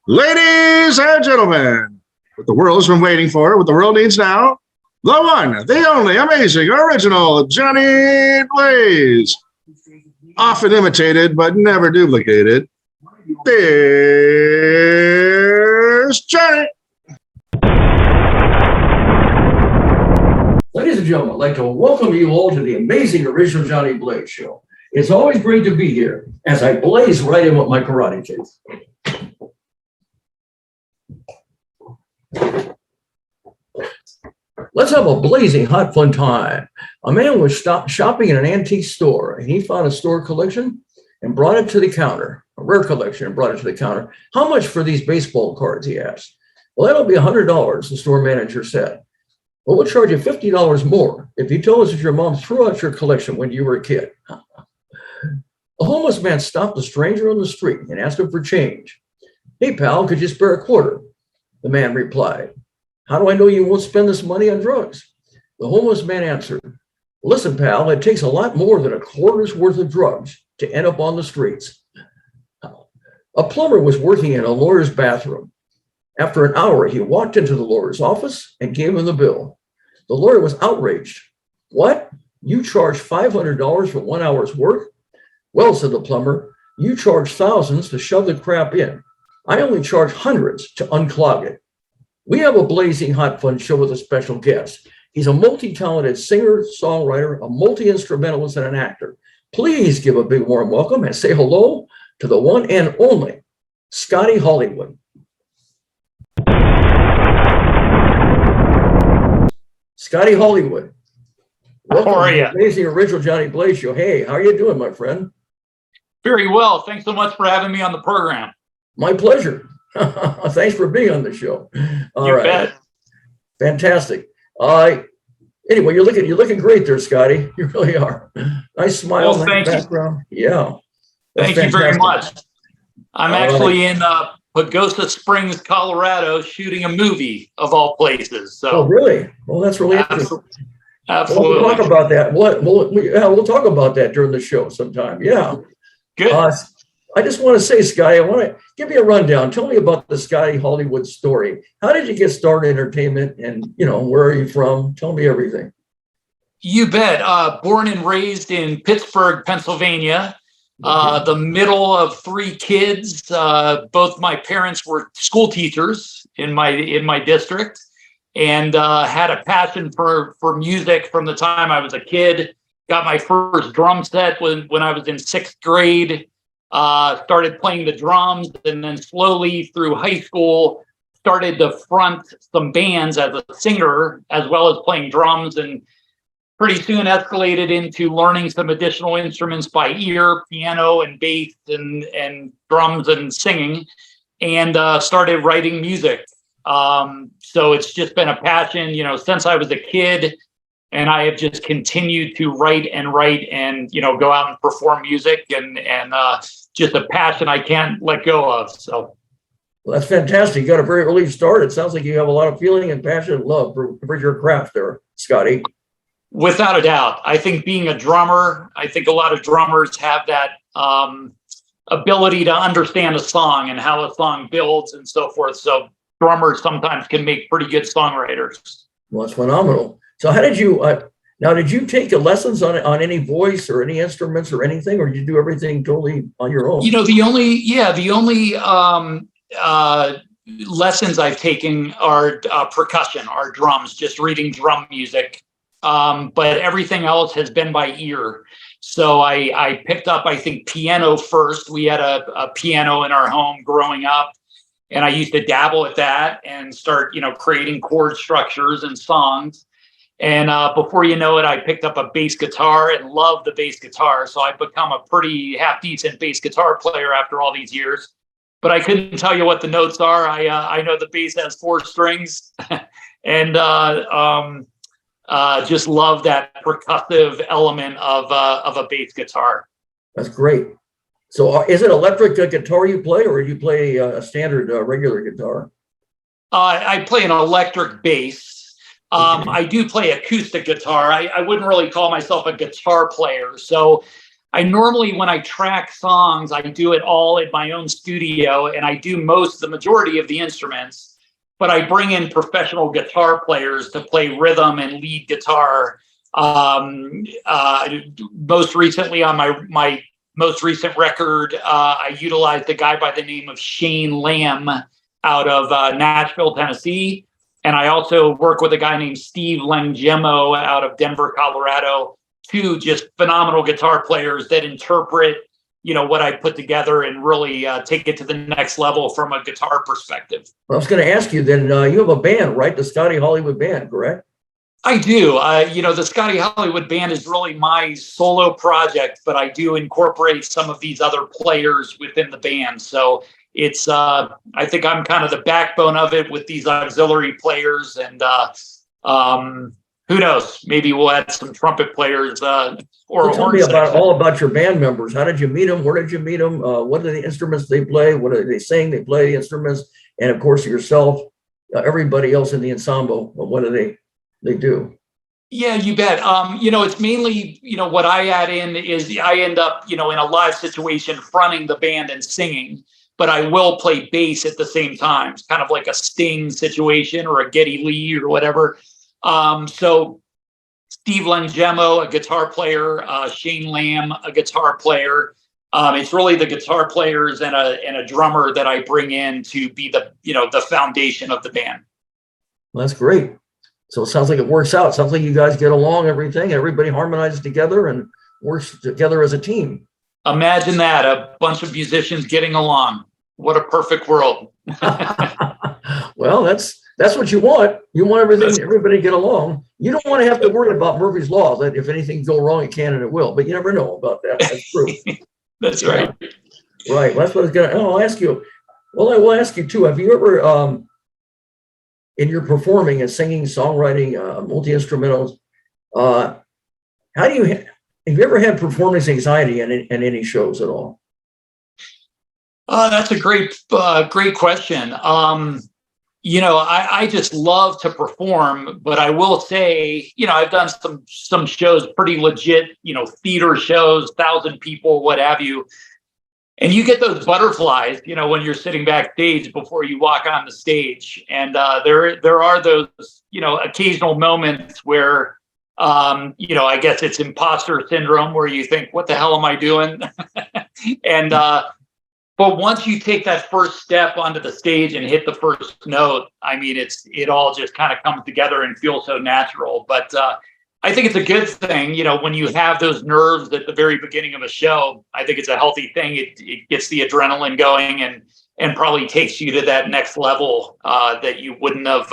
Ladies and gentlemen, what the world has been waiting for, what the world needs now, the one, the only, amazing, original Johnny Blaze. Often imitated, but never duplicated. There's Johnny. Ladies and gentlemen, I'd like to welcome you all to the amazing original Johnny Blaze show. It's always great to be here as I blaze right in with my karate kids. Let's have a blazing hot fun time. A man was shopping in an antique store and he found a store collection and brought it to the counter, a rare collection, and brought it to the counter. How much for these baseball cards, he asked. Well, that'll be $100, the store manager said. Well, we'll charge you $50 more if you tell us that your mom threw out your collection when you were a kid. A homeless man stopped a stranger on the street and asked him for change. Hey, pal, could you spare a quarter? The man replied. How do I know you won't spend this money on drugs? The homeless man answered, listen, pal, it takes a lot more than a quarter's worth of drugs to end up on the streets. A plumber was working in a lawyer's bathroom. After an hour, he walked into the lawyer's office and gave him the bill. The lawyer was outraged. What? You charge $500 for 1 hour's work? Well, said the plumber, you charge thousands to shove the crap in. I only charge hundreds to unclog it. We have a blazing hot fun show with a special guest. He's a multi-talented singer, songwriter, a multi-instrumentalist, and an actor. Please give a big warm welcome and say hello to the one and only Scotty Hollywood. Scotty Hollywood. Welcome how are you? To the amazing original Johnny Blaze show. Hey, how are you doing, my friend? Very well. Thanks so much for having me on the program. My pleasure. Thanks for being on the show. All right. Bet. Fantastic. Anyway, you're looking great there, Scotty. You really are. Nice smile. Well, nice background. Yeah. Thank you very much. I'm actually in Pagosa Springs, Colorado, shooting a movie of all places. So. Oh, really? Well, that's really interesting. Absolutely. Well, we'll talk about that. We'll talk about that during the show sometime. Yeah. Good. I just want to say, Scotty, I want to give you a rundown. Tell me about the Scotty Hollywood story. How did you get started in entertainment, and where are you from? Tell me everything. You bet. Born and raised in Pittsburgh, Pennsylvania. The middle of three kids. Both my parents were school teachers in my district, and had a passion for music from the time I was a kid. Got my first drum set when I was in sixth grade. Started playing the drums, and then slowly through high school started to front some bands as a singer as well as playing drums, and pretty soon escalated into learning some additional instruments by ear, piano and bass and drums and singing, and started writing music. So it's just been a passion, since I was a kid. And I have just continued to write and go out and perform music, and just a passion I can't let go of. So, well, that's fantastic. You got a very early start. It sounds like you have a lot of feeling and passion and love for your craft there, Scotty. Without a doubt. I think being a drummer, I think a lot of drummers have that ability to understand a song and how a song builds and so forth. So drummers sometimes can make pretty good songwriters. Well, that's phenomenal. So how did you, did you take lessons on any voice or any instruments or anything, or did you do everything totally on your own? The only lessons I've taken are percussion, are drums, just reading drum music. But everything else has been by ear. So I picked up, I think, piano first. We had a piano in our home growing up, and I used to dabble at that and start, creating chord structures and songs. And before you know it, I picked up a bass guitar and loved the bass guitar. So I've become a pretty half-decent bass guitar player after all these years. But I couldn't tell you what the notes are. I know the bass has 4 strings, and just love that percussive element of a bass guitar. That's great. So is it electric guitar you play, or do you play a standard regular guitar? I play an electric bass. I do play acoustic guitar. I wouldn't really call myself a guitar player. So I normally, when I track songs, I do it all in my own studio, and I do the majority of the instruments, but I bring in professional guitar players to play rhythm and lead guitar. Most recently on my most recent record, I utilized a guy by the name of Shane Lamb out of Nashville, Tennessee. And I also work with a guy named Steve Langemo out of Denver, Colorado. Two just phenomenal guitar players that interpret, what I put together and really take it to the next level from a guitar perspective. Well, I was going to ask you then, you have a band, right? The Scotty Hollywood Band, correct? I do. The Scotty Hollywood Band is really my solo project, but I do incorporate some of these other players within the band. So it's, I think I'm kind of the backbone of it with these auxiliary players, and who knows? Maybe we'll add some trumpet players. Tell me all about your band members. How did you meet them? Where did you meet them? What are the instruments they play? What are they sing? They play the instruments, and of course yourself. Everybody else in the ensemble. What do they do? Yeah, you bet. It's mainly, what I add in is I end up, in a live situation fronting the band and singing, but I will play bass at the same time. It's kind of like a Sting situation or a Geddy Lee or whatever. So Steve Langemo, a guitar player, Shane Lamb, a guitar player. It's really the guitar players and a drummer that I bring in to be the foundation of the band. Well, that's great. So it sounds like it works out. It sounds like you guys get along, everything. Everybody harmonizes together and works together as a team. Imagine that, a bunch of musicians getting along. What a perfect world. Well, that's what you want. You want everybody to get along. You don't want to have to worry about Murphy's Law, that if anything go wrong, it can and it will. But you never know about that. That's true. That's right. Right. Well, that's what I was going to. I'll ask you. Well, I will ask you too. Have you ever, in your performing and singing, songwriting, multi-instrumentals, have you ever had performance anxiety in any shows at all? That's a great question. I just love to perform, but I will say, I've done some shows, pretty legit, theater shows, 1,000 people, what have you. And you get those butterflies, when you're sitting backstage before you walk on the stage. And there are those, occasional moments where, I guess it's imposter syndrome, where you think, what the hell am I doing? And, but once you take that first step onto the stage and hit the first note, I mean, it all just kind of comes together and feels so natural. But I think it's a good thing, when you have those nerves at the very beginning of a show. I think it's a healthy thing. It gets the adrenaline going and probably takes you to that next level that you wouldn't have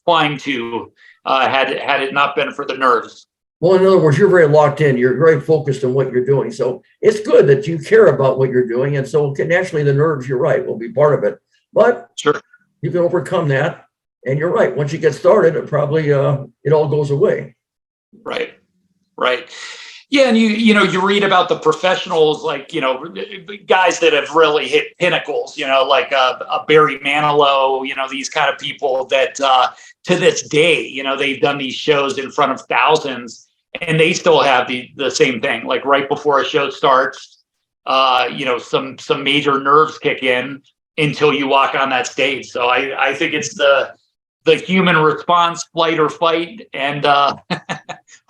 climbed to had it not been for the nerves. Well, in other words, you're very locked in. You're very focused on what you're doing. So it's good that you care about what you're doing. And so naturally, the nerves, you're right, will be part of it. But sure, you can overcome that. And you're right. Once you get started, it probably it all goes away. Right. Yeah, and you read about the professionals, like guys that have really hit pinnacles, like a Barry Manilow, these kind of people that to this day, they've done these shows in front of thousands. And they still have the same thing, like right before a show starts, some major nerves kick in until you walk on that stage. So I think it's the human response, flight or fight, and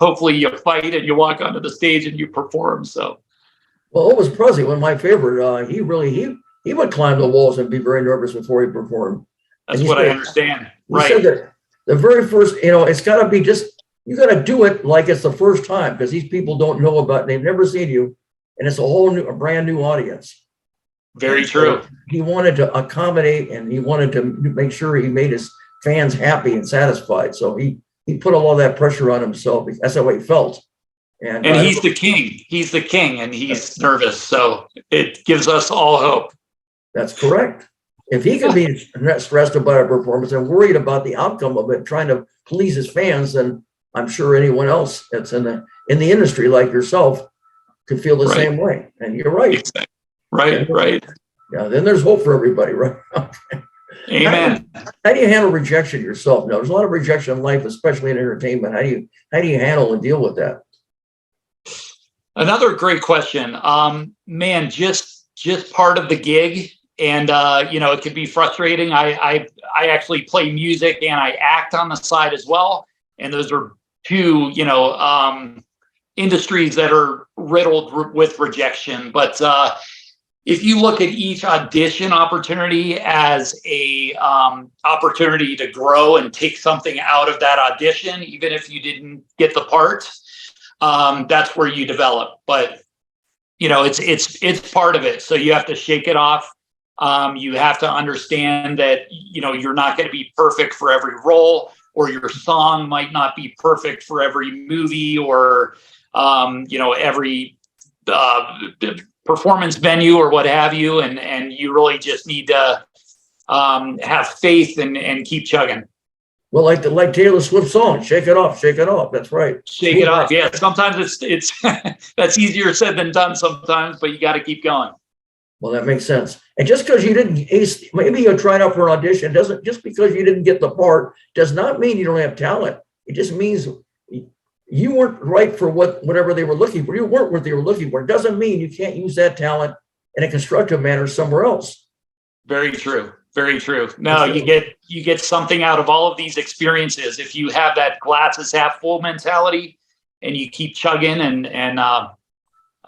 hopefully you fight and you walk onto the stage and you perform. So, well, Elvis Presley, one of my favorite. He would climb the walls and be very nervous before he performed. That's what I understand. Right. Said that the very first, it's got to be you got to do it like it's the first time, because these people don't know they've never seen you, and it's a brand new audience. Very true. So he wanted to accommodate, and he wanted to make sure he made his fans happy and satisfied. So he put all that pressure on himself. That's how he felt. And he's the king. He's the king, and he's nervous. So it gives us all hope. That's correct. If he could be stressed about a performance and worried about the outcome of it, trying to please his fans, then I'm sure anyone else that's in the industry like yourself could feel the same way. And you're right. Exactly. Right. Yeah. Then there's hope for everybody, right? Amen. How do you handle rejection yourself? Now, there's a lot of rejection in life, especially in entertainment. How do you handle and deal with that? Another great question. Man, just part of the gig. And, it can be frustrating. I actually play music and I act on the side as well. And those are two, industries that are riddled with rejection. But if you look at each audition opportunity as a opportunity to grow and take something out of that audition, even if you didn't get the part, that's where you develop. But it's part of it. So you have to shake it off. You have to understand that you're not going to be perfect for every role, or your song might not be perfect for every movie, or every performance venue or what have you, and you really just need to have faith and keep chugging. Well, like Taylor Swift's song, "Shake It Off, Shake It Off." That's right. Shake it off. Yeah, sometimes it's that's easier said than done sometimes, but you got to keep going. Well, that makes sense. And just because you didn't ace, maybe you're trying out for an audition, doesn't, just because you didn't get the part does not mean you don't have talent. It just means you weren't right for whatever they were looking for. You weren't what they were looking for. It doesn't mean you can't use that talent in a constructive manner somewhere else. Very true. Very true. No, you get something out of all of these experiences if you have that glass is half full mentality, and you keep chugging and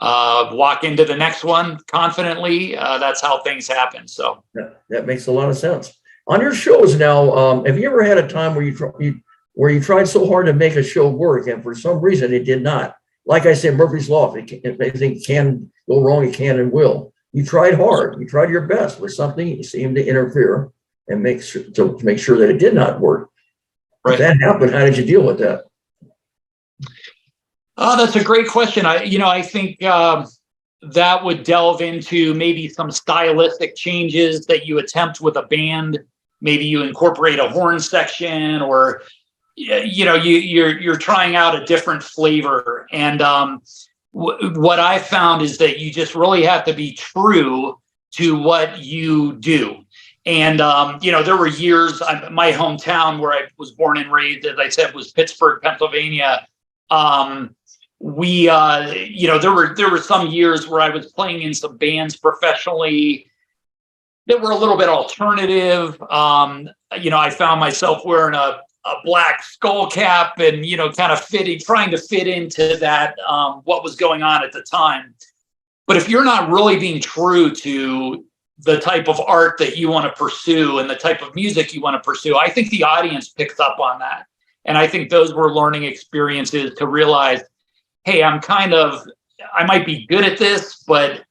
walk into the next one confidently. That's how things happen. So that makes a lot of sense. On your shows now, have you ever had a time where you tried so hard to make a show work and for some reason it did not? Like I said, Murphy's Law, if anything can go wrong, it can and will. You tried hard. You tried your best with something. You seemed to interfere and make sure that it did not work. Right. If that happened, how did you deal with that? Oh, that's a great question. I think that would delve into maybe some stylistic changes that you attempt with a band. Maybe you incorporate a horn section, or you're trying out a different flavor. And what I found is that you just really have to be true to what you do. And, there were years, my hometown where I was born and raised, as I said, was Pittsburgh, Pennsylvania. There were some years where I was playing in some bands professionally that were a little bit alternative. I found myself wearing a black skull cap and, kind of trying to fit into that, what was going on at the time. But if you're not really being true to the type of art that you want to pursue and the type of music you want to pursue, I think the audience picks up on that. And I think those were learning experiences to realize, hey, I might be good at this, but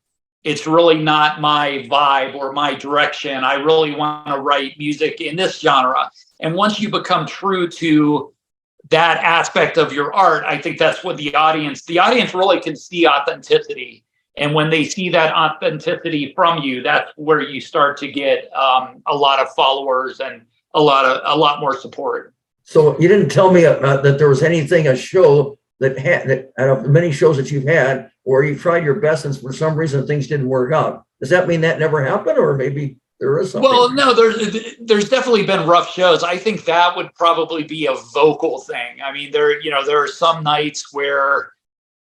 it's really not my vibe or my direction. I really want to write music in this genre. And once you become true to that aspect of your art, I think that's what the audience really can see authenticity. And when they see that authenticity from you, that's where you start to get a lot of followers and a lot more support. So you didn't tell me that there was a show that out of many shows that you've had where you tried your best and for some reason things didn't work out. Does that mean that never happened, or maybe there is something? Well, no, there's definitely been rough shows. I think that would probably be a vocal thing. I mean, there are some nights where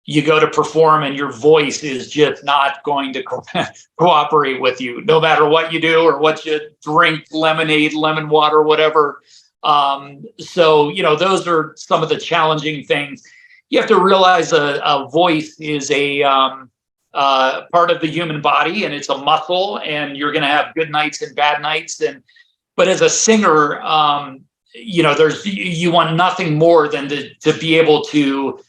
you go to perform and your voice is just not going to cooperate with you, no matter what you do or what you drink, lemonade, lemon water, whatever. So, those are some of the challenging things. You have to realize a voice is a part of the human body, and it's a muscle, and you're going to have good nights and bad nights. But as a singer, you want nothing more than to be able to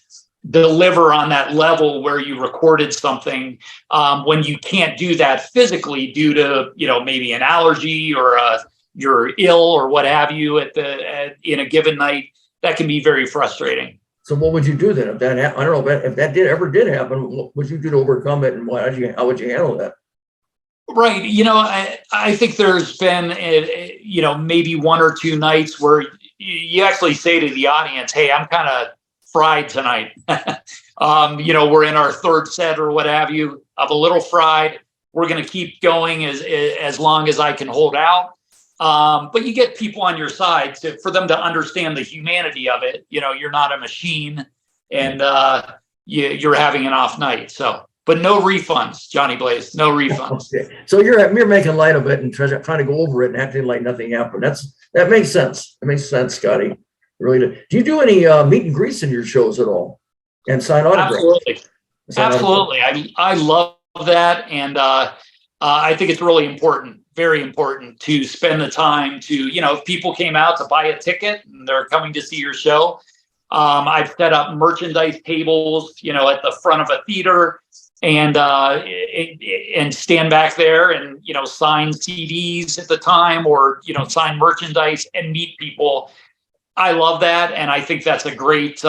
deliver on that level where you recorded something. When you can't do that physically due to maybe an allergy or you're ill or what have you in a given night, that can be very frustrating. So what would you do then if that? I don't know if that ever did happen. What would you do to overcome it, and how would you handle that? Right. I think there's been maybe one or two nights where you actually say to the audience, "Hey, I'm kind of fried tonight. We're in our third set or what have you. I'm a little fried. We're going to keep going as long as I can hold out." But you get people on your side for them to understand the humanity of it. You're not a machine, and you're having an off night. So, but no refunds, Johnny Blaze, no refunds. Okay. So you're making light of it and trying to go over it and acting like nothing happened. That makes sense. It makes sense, Scotty. Really do. Do you do any meet and greets in your shows at all? And sign autographs? Absolutely. Absolutely. I love that. And I think it's really important, very important to spend the time to, if people came out to buy a ticket and they're coming to see your show, I've set up merchandise tables, at the front of a theater and stand back there and, sign CDs at the time or, sign merchandise and meet people. I love that. And I think that's a great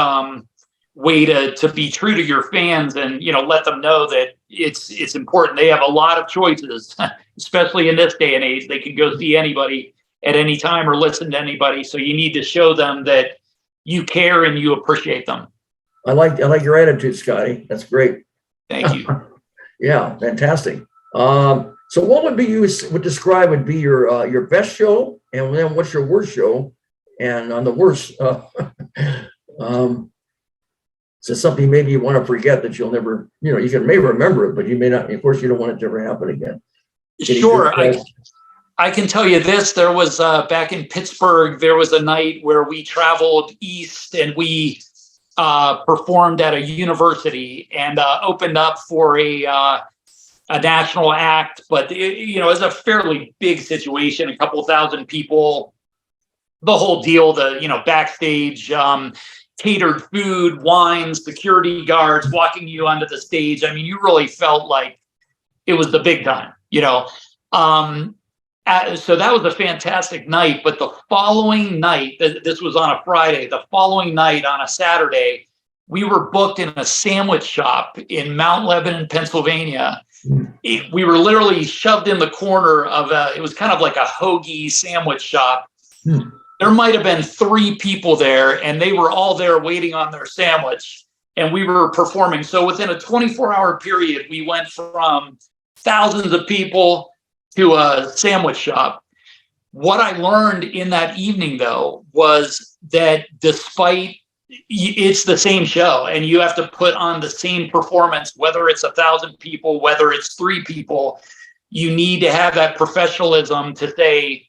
way to be true to your fans and, let them know that it's important. They have a lot of choices, especially in this day and age. They can go see anybody at any time or listen to anybody. So you need to show them that you care and you appreciate them. I like your attitude, Scotty. That's great. Thank you. Yeah, fantastic. So what would describe would be your best show, and then what's your worst show? And on the worst, so something maybe you want to forget that you'll never, you may remember it, but you may not. Of course, you don't want it to ever happen again. Sure. I can tell you this. There was back in Pittsburgh, there was a night where we traveled east and we performed at a university and opened up for a national act. But, it was a fairly big situation, a couple thousand people, the whole deal, backstage, catered food, wine, security guards walking you onto the stage. I mean, you really felt like it was the big time, so that was a fantastic night. But the following night, this was on a Friday, the following night on a Saturday, we were booked in a sandwich shop in Mount Lebanon, Pennsylvania. We were literally shoved in the corner of it was kind of like a hoagie sandwich shop. There might have been 3 people there, and they were all there waiting on their sandwich, and we were performing. So within a 24-hour period, we went from thousands of people to a sandwich shop. What I learned in that evening, though, was that despite it's the same show, and you have to put on the same performance, whether it's 1,000 people, whether it's 3 people, you need to have that professionalism to say,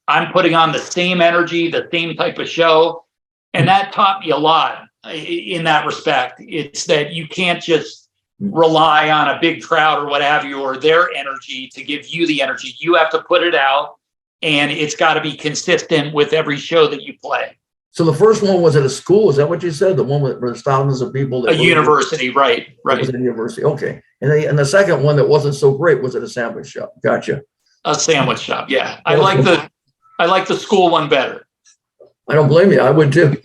I'm putting on the same energy, the same type of show. And that taught me a lot in that respect. It's that you can't just rely on a big crowd or what have you, or their energy to give you the energy. You have to put it out, and it's got to be consistent with every show that you play. So the first one was at a school. Is that what you said? The one where there's thousands of people? A university, right. It was a university. Okay. And the second one that wasn't so great was at a sandwich shop. Gotcha. A sandwich shop. Yeah. I like the school one better. I don't blame you. I would too.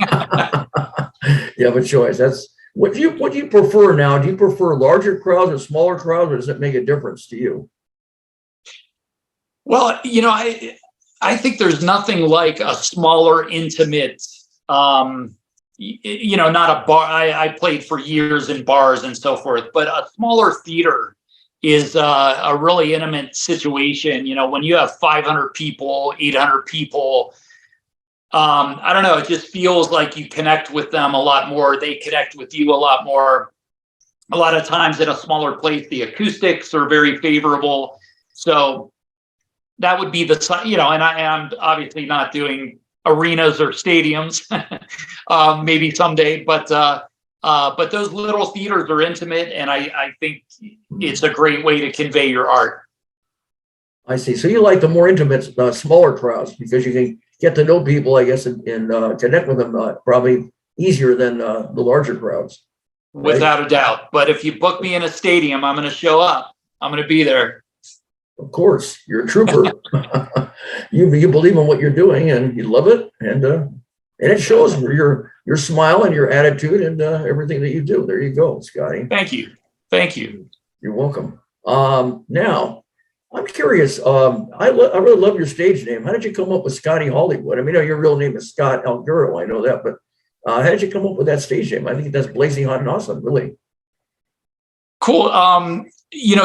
You have a choice. That's what do you prefer now? Do you prefer larger crowds or smaller crowds, or does it make a difference to you? Well, I think there's nothing like a smaller, intimate, not a bar. I played for years in bars and so forth, but a smaller theater is a really intimate situation. When you have 500 people, 800 people, I don't know, it just feels like you connect with them a lot more. They connect with you a lot more. A lot of times in a smaller place, the acoustics are very favorable. So that would be and I am obviously not doing arenas or stadiums, maybe someday, but those little theaters are intimate, and I think it's a great way to convey your art. I see. So you like the more intimate, smaller crowds because you can get to know people, I guess, and connect with them probably easier than the larger crowds. Right? Without a doubt. But if you book me in a stadium, I'm going to show up. I'm going to be there. Of course, you're a trooper. You believe in what you're doing, and you love it, and it shows your smile and your attitude and everything that you do. There you go, Scotty. Thank you. You're welcome. Now, I'm curious. I really love your stage name. How did you come up with Scotty Hollywood? I mean, your real name is Scott Alguero. I know that, but how did you come up with that stage name? I think that's blazing hot and awesome, really. Cool.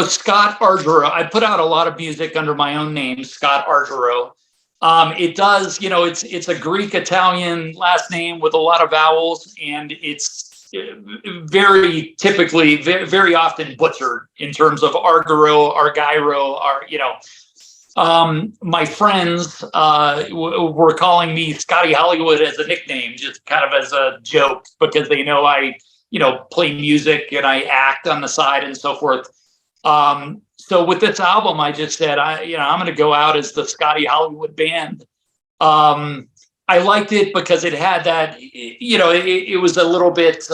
Scott Arguero. I put out a lot of music under my own name, Scott Arguero. It does, it's a Greek Italian last name with a lot of vowels, and it's very typically, very often butchered in terms of Argyro, my friends were calling me Scotty Hollywood as a nickname, just kind of as a joke, because they know I, play music and I act on the side and so forth. So with this album, I just said, I'm going to go out as the Scotty Hollywood band. I liked it because it had that, it was a little bit,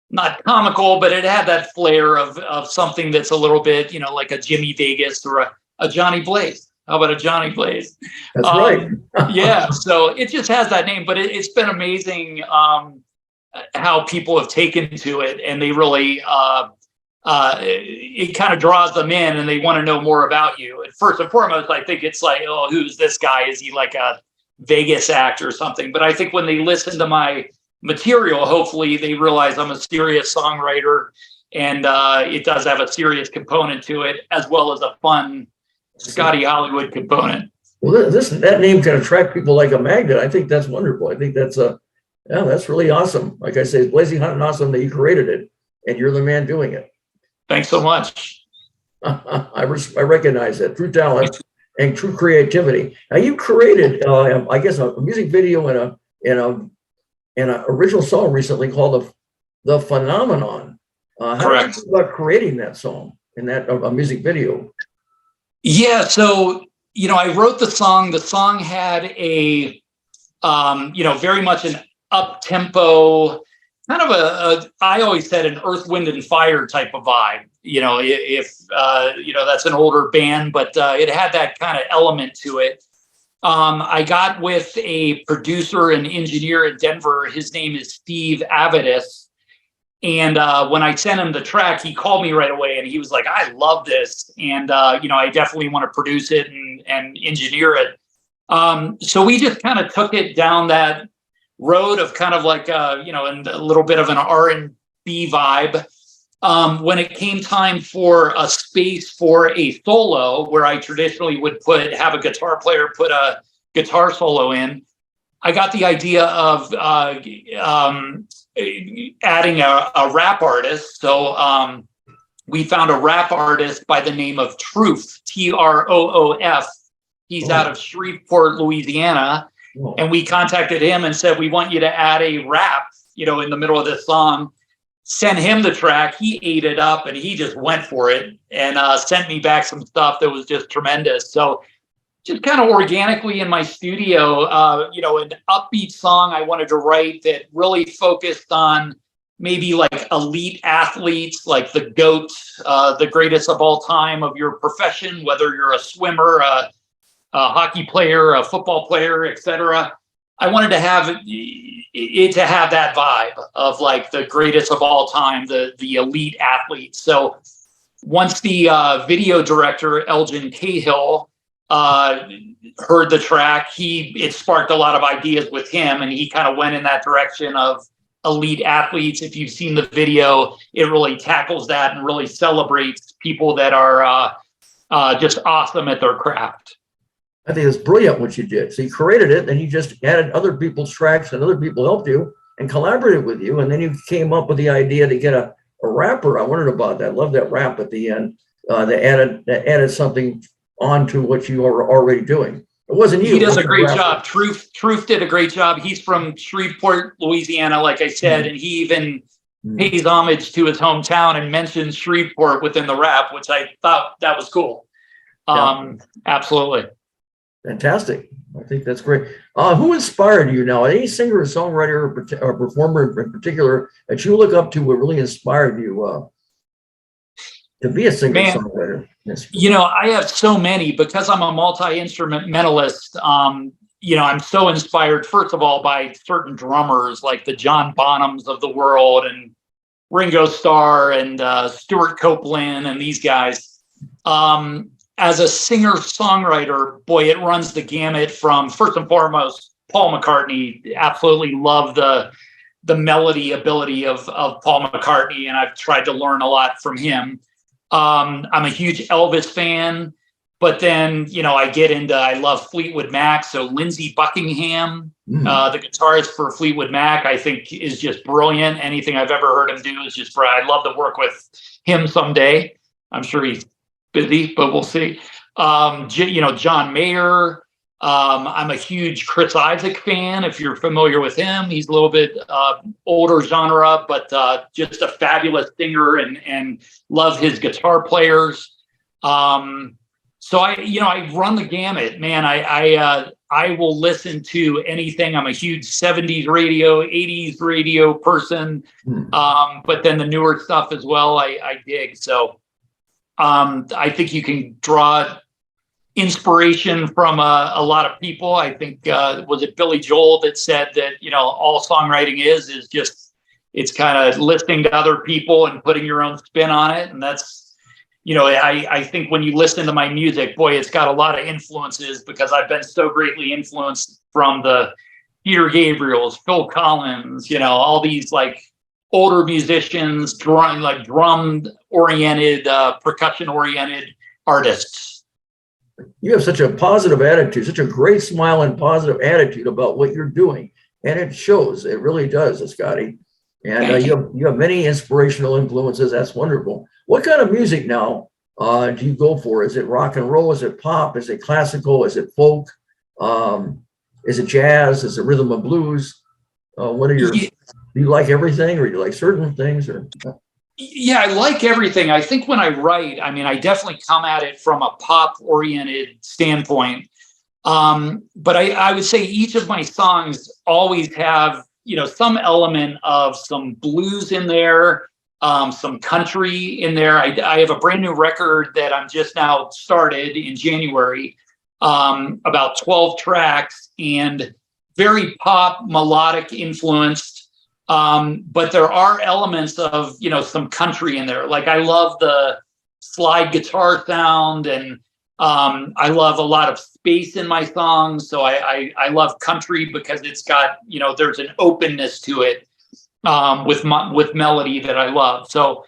not comical, but it had that flair of something that's a little bit, like a Jimmy Vegas or a Johnny Blaze. How about a Johnny Blaze? That's right. Yeah. So it just has that name, but it's been amazing how people have taken to it, and they really, it kind of draws them in and they want to know more about you. And first and foremost, I think it's like, oh, who's this guy? Is he like a Vegas act or something? But I think when they listen to my material, hopefully they realize I'm a serious songwriter, and it does have a serious component to it, as well as a fun Scotty Hollywood component. Well, that name can attract people like a magnet. I think that's wonderful. I think that's that's really awesome. Like I say, it's blazing hot and awesome that you created it, and you're the man doing it. Thanks so much. I recognize that. True talent and true creativity. Now you created, I guess, a music video and an original song recently called "The Phenomenon." How Correct. did you go about creating that song and that a music video? Yeah. So I wrote the song. The song had a very much an up tempo, kind of I always said an Earth, Wind and Fire type of vibe. If that's an older band, but it had that kind of element to it. I got with a producer and engineer in Denver. His name is Steve Avidis. And when I sent him the track, he called me right away and he was like, I love this. And, I definitely want to produce it and engineer it. So we just kind of took it down that road of kind of like, and a little bit of an R&B vibe. When it came time for a space for a solo, where I traditionally would have a guitar player put a guitar solo in, I got the idea of adding a rap artist. So we found a rap artist by the name of Truth, Troof. He's out of Shreveport, Louisiana. And we contacted him and said, we want you to add a rap, in the middle of this song. Sent him the track. He ate it up and he just went for it and sent me back some stuff that was just tremendous. So just kind of organically in my studio, an upbeat song I wanted to write that really focused on maybe like elite athletes, like the GOAT, the greatest of all time of your profession, whether you're a swimmer, a hockey player, a football player, etc. I wanted to have it to have that vibe of like the greatest of all time, the elite athletes. So once the video director, Elgin Cahill, heard the track, it sparked a lot of ideas with him, and he kind of went in that direction of elite athletes. If you've seen the video, it really tackles that and really celebrates people that are just awesome at their craft. I think it's brilliant what you did. So you created it, and you just added other people's tracks, and other people helped you and collaborated with you, and then you came up with the idea to get a rapper. I wondered about that. I love that rap at the end. That added something onto what you were already doing. It wasn't you. He does a great job. Truth did a great job. He's from Shreveport, Louisiana, like I said, and he even pays homage to his hometown and mentions Shreveport within the rap, which I thought that was cool. Absolutely. Fantastic. I think that's great. Who inspired you now? Any singer or songwriter or performer in particular that you look up to what really inspired you to be a singer-songwriter? I have so many because I'm a multi-instrumentalist. I'm so inspired, first of all, by certain drummers like the John Bonhams of the world and Ringo Starr and Stuart Copeland and these guys. As a singer-songwriter, boy, it runs the gamut from, first and foremost, Paul McCartney. Absolutely love the melody ability of Paul McCartney, and I've tried to learn a lot from him. I'm a huge Elvis fan. But then, I love Fleetwood Mac. So Lindsey Buckingham, the guitarist for Fleetwood Mac, I think is just brilliant. Anything I've ever heard him do is just brilliant. I'd love to work with him someday. I'm sure he's busy, but we'll see. John Mayer. I'm a huge Chris Isaak fan. If you're familiar with him, he's a little bit older genre, but just a fabulous singer, and love his guitar players. So I run the gamut, man. I will listen to anything. I'm a huge 70s radio, 80s radio person. But then the newer stuff as well, I dig. So I think you can draw inspiration from a lot of people. I think, was it Billy Joel that said that, all songwriting is just, it's kind of listening to other people and putting your own spin on it. And that's, I think when you listen to my music, boy, it's got a lot of influences, because I've been so greatly influenced from the Peter Gabriels, Phil Collins, all these like older musicians, drum oriented, percussion oriented artists. You have such a positive attitude, such a great smile and positive attitude about what you're doing. And it shows, it really does, Scotty. And you have many inspirational influences. That's wonderful. What kind of music now do you go for? Is it rock and roll? Is it pop? Is it classical? Is it folk? Is it jazz? Is it rhythm and blues? Do you like everything, or do you like certain things? Or Yeah, I like everything. I think when I write, I definitely come at it from a pop-oriented standpoint. But I would say each of my songs always have, some element of some blues in there, some country in there. I have a brand new record that I'm just now started in January, about 12 tracks, and very pop, melodic influenced. But there are elements of, some country in there. Like I love the slide guitar sound, and I love a lot of space in my songs. So I love country because it's got, there's an openness to it with melody that I love. So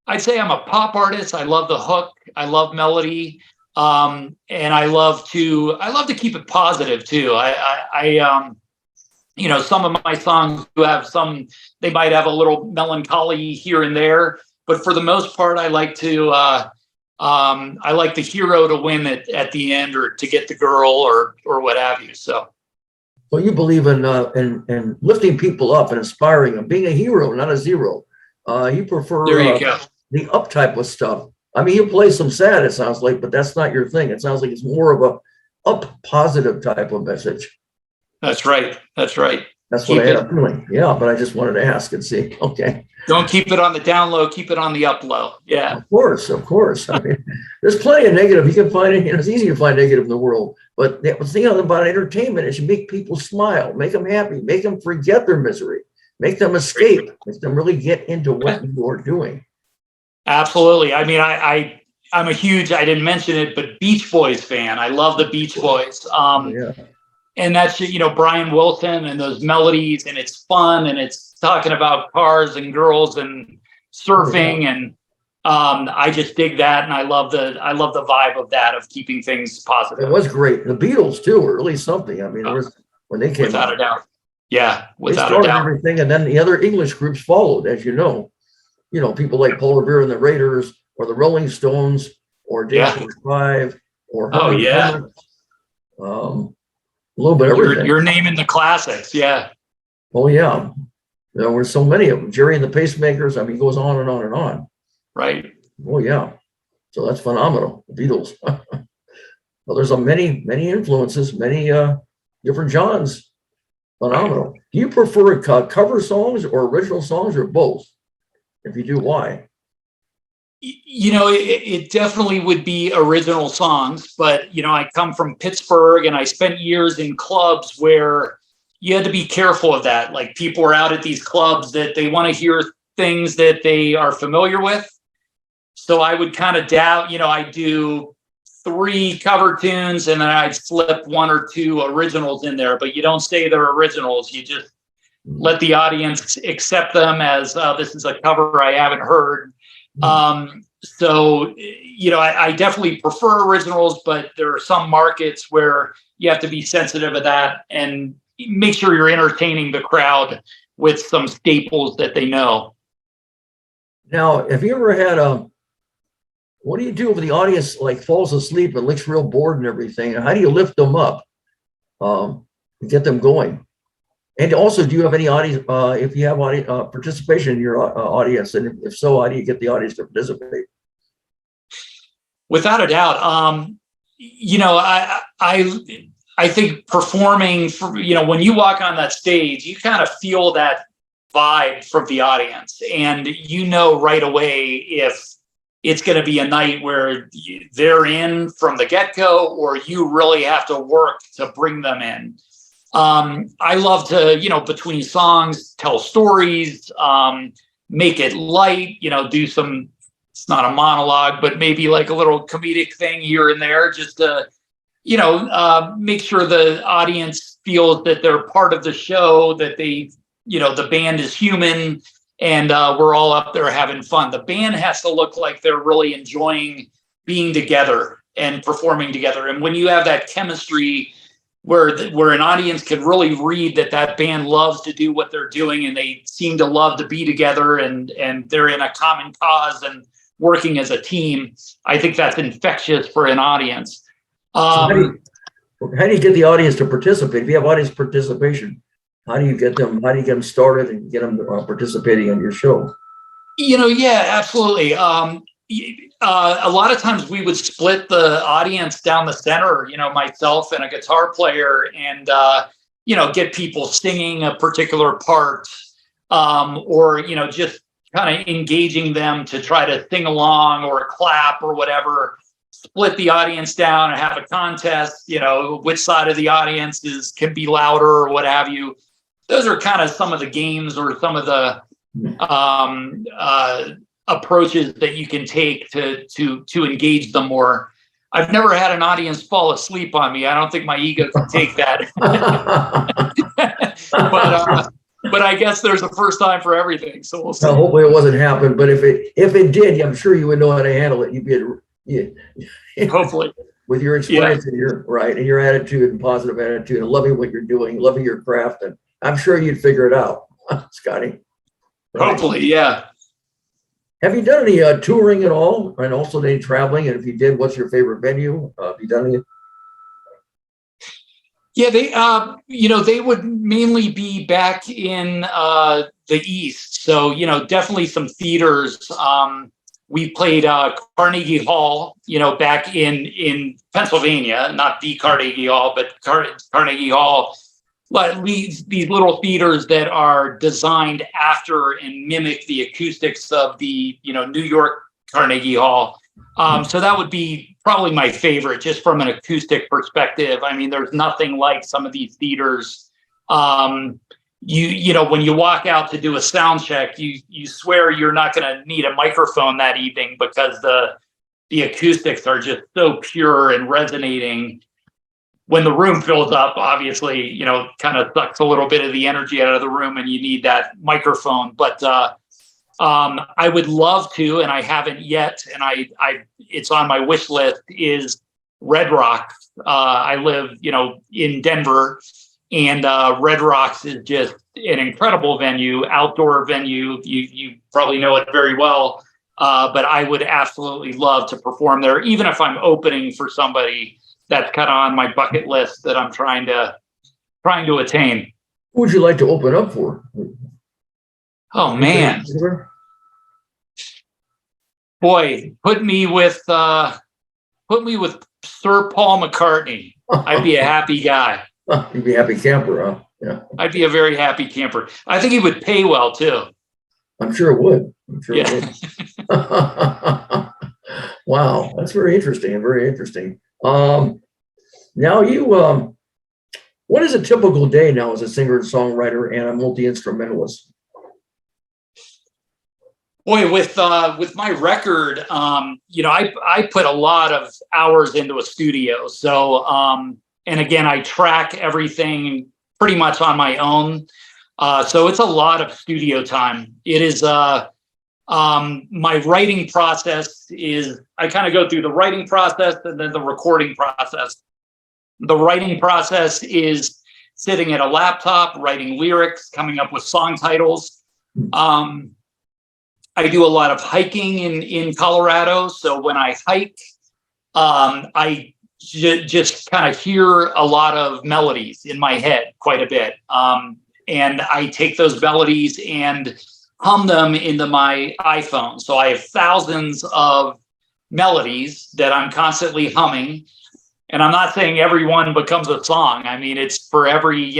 I'd say I'm a pop artist. I love the hook. I love melody. And I love to keep it positive too. Some of my songs do have they might have a little melancholy here and there, but for the most part, I like the hero to win at the end, or to get the girl, or what have you. So you believe in lifting people up and inspiring them, being a hero, not a zero. You prefer the up type of stuff. You play some sad, it sounds like, but that's not your thing. It sounds like it's more of a up positive type of message. That's right. That's right. That's what I had a feeling. Yeah, but I just wanted to ask and see. Okay. Don't keep it on the down low. Keep it on the up low. Yeah. Of course. There's plenty of negative. You can find it. It's easy to find negative in the world. But the thing about entertainment is you make people smile, make them happy, make them forget their misery, make them escape, make them really get into what you're doing. Absolutely. I'm a huge, I didn't mention it, but Beach Boys fan. I love the Beach Boys. And that's, Brian Wilson and those melodies, and it's fun, and it's talking about cars and girls and surfing. And I just dig that. And I love the vibe of that, of keeping things positive. It was great. The Beatles too were really something. There was, when they came without out, a doubt. Yeah. Without a doubt. Everything. And then the other English groups followed, as you know, people like Paul Revere and the Raiders, or the Rolling Stones, or Dave Five, or a little bit of everything. You're naming the classics, yeah. Oh yeah, there were so many of them. Jerry and the Pacemakers. It goes on and on and on. Right. Oh yeah, so that's phenomenal. The Beatles. Well, there's many influences, many different genres. Phenomenal. Do you prefer cover songs or original songs, or both? If you do, why? It definitely would be original songs, but, I come from Pittsburgh, and I spent years in clubs where you had to be careful of that. Like, people are out at these clubs that they want to hear things that they are familiar with. So I would kind of doubt, I do 3 cover tunes, and then I'd slip 1 or 2 originals in there, but you don't say they're originals. You just let the audience accept them as, this is a cover I haven't heard. So, I definitely prefer originals, but there are some markets where you have to be sensitive of that and make sure you're entertaining the crowd with some staples that they know. Now, have you ever had what do you do if the audience like falls asleep and looks real bored and everything? How do you lift them up, and get them going? And also, do you have any audience, if you have participation in your audience, and if so, how do you get the audience to participate? Without a doubt. I think performing when you walk on that stage, you kind of feel that vibe from the audience, and right away if it's going to be a night where they're in from the get-go, or you really have to work to bring them in. I love to, between songs, tell stories, make it light, do some, it's not a monologue, but maybe like a little comedic thing here and there, just to, make sure the audience feels that they're part of the show, that they, the band is human, and we're all up there having fun. The band has to look like they're really enjoying being together and performing together. And when you have that chemistry where an audience can really read that band loves to do what they're doing, and they seem to love to be together, and they're in a common cause and working as a team, I think that's infectious for an audience. How do you get the audience to participate? If you have audience participation, how do you get them started and get them participating in your show? Yeah, absolutely. A lot of times we would split the audience down the center, myself and a guitar player, and, get people singing a particular part, or, just kind of engaging them to try to sing along or clap or whatever. Split the audience down and have a contest, which side of the audience can be louder or what have you. Those are kind of some of the games or some of the approaches that you can take to engage them more. I've never had an audience fall asleep on me. I don't think my ego can take that. But I guess there's a first time for everything. So we'll see. Well, hopefully it wasn't happen, but if it did, I'm sure you would know how to handle it. Hopefully. With your experience and your attitude and positive attitude and loving what you're doing, loving your craft, and I'm sure you'd figure it out, Scotty. Right? Hopefully, yeah. Have you done any touring at all, and also any traveling? And if you did, what's your favorite venue? Have you done any? Yeah, they would mainly be back in the East. So, definitely some theaters. We played Carnegie Hall, back in Pennsylvania, not the Carnegie Hall, but Carnegie Hall. But these little theaters that are designed after and mimic the acoustics of the, New York Carnegie Hall. So that would be probably my favorite, just from an acoustic perspective. I mean, there's nothing like some of these theaters. When you walk out to do a sound check, you swear you're not going to need a microphone that evening, because the acoustics are just so pure and resonating. When the room fills up, obviously, kind of sucks a little bit of the energy out of the room, and you need that microphone. But I would love to, and I haven't yet, and it's on my wish list, is Red Rocks. I live, in Denver, and Red Rocks is just an incredible venue, outdoor venue. You probably know it very well, but I would absolutely love to perform there, even if I'm opening for somebody that's kind of on my bucket list that I'm trying to attain. Who would you like to open up for? Oh man, boy, put me with Sir Paul McCartney. I'd be a happy guy. You'd be a happy camper, huh? Yeah. I'd be a very happy camper. I think he would pay well too. I'm sure it would. It would. Wow, that's very interesting. Very interesting. Now what is a typical day now as a singer and songwriter and a multi-instrumentalist? Boy, with my record, I put a lot of hours into a studio. So, and again, I track everything pretty much on my own. So it's a lot of studio time. It is, My writing process is I kind of go through the writing process and then the recording process. The writing process is sitting at a laptop, writing lyrics, coming up with song titles. I do a lot of hiking in Colorado. So when I hike, I just kind of hear a lot of melodies in my head quite a bit. And I take those melodies and hum them into my iPhone. So I have thousands of melodies that I'm constantly humming. And I'm not saying every one becomes a song. I mean, it's for every,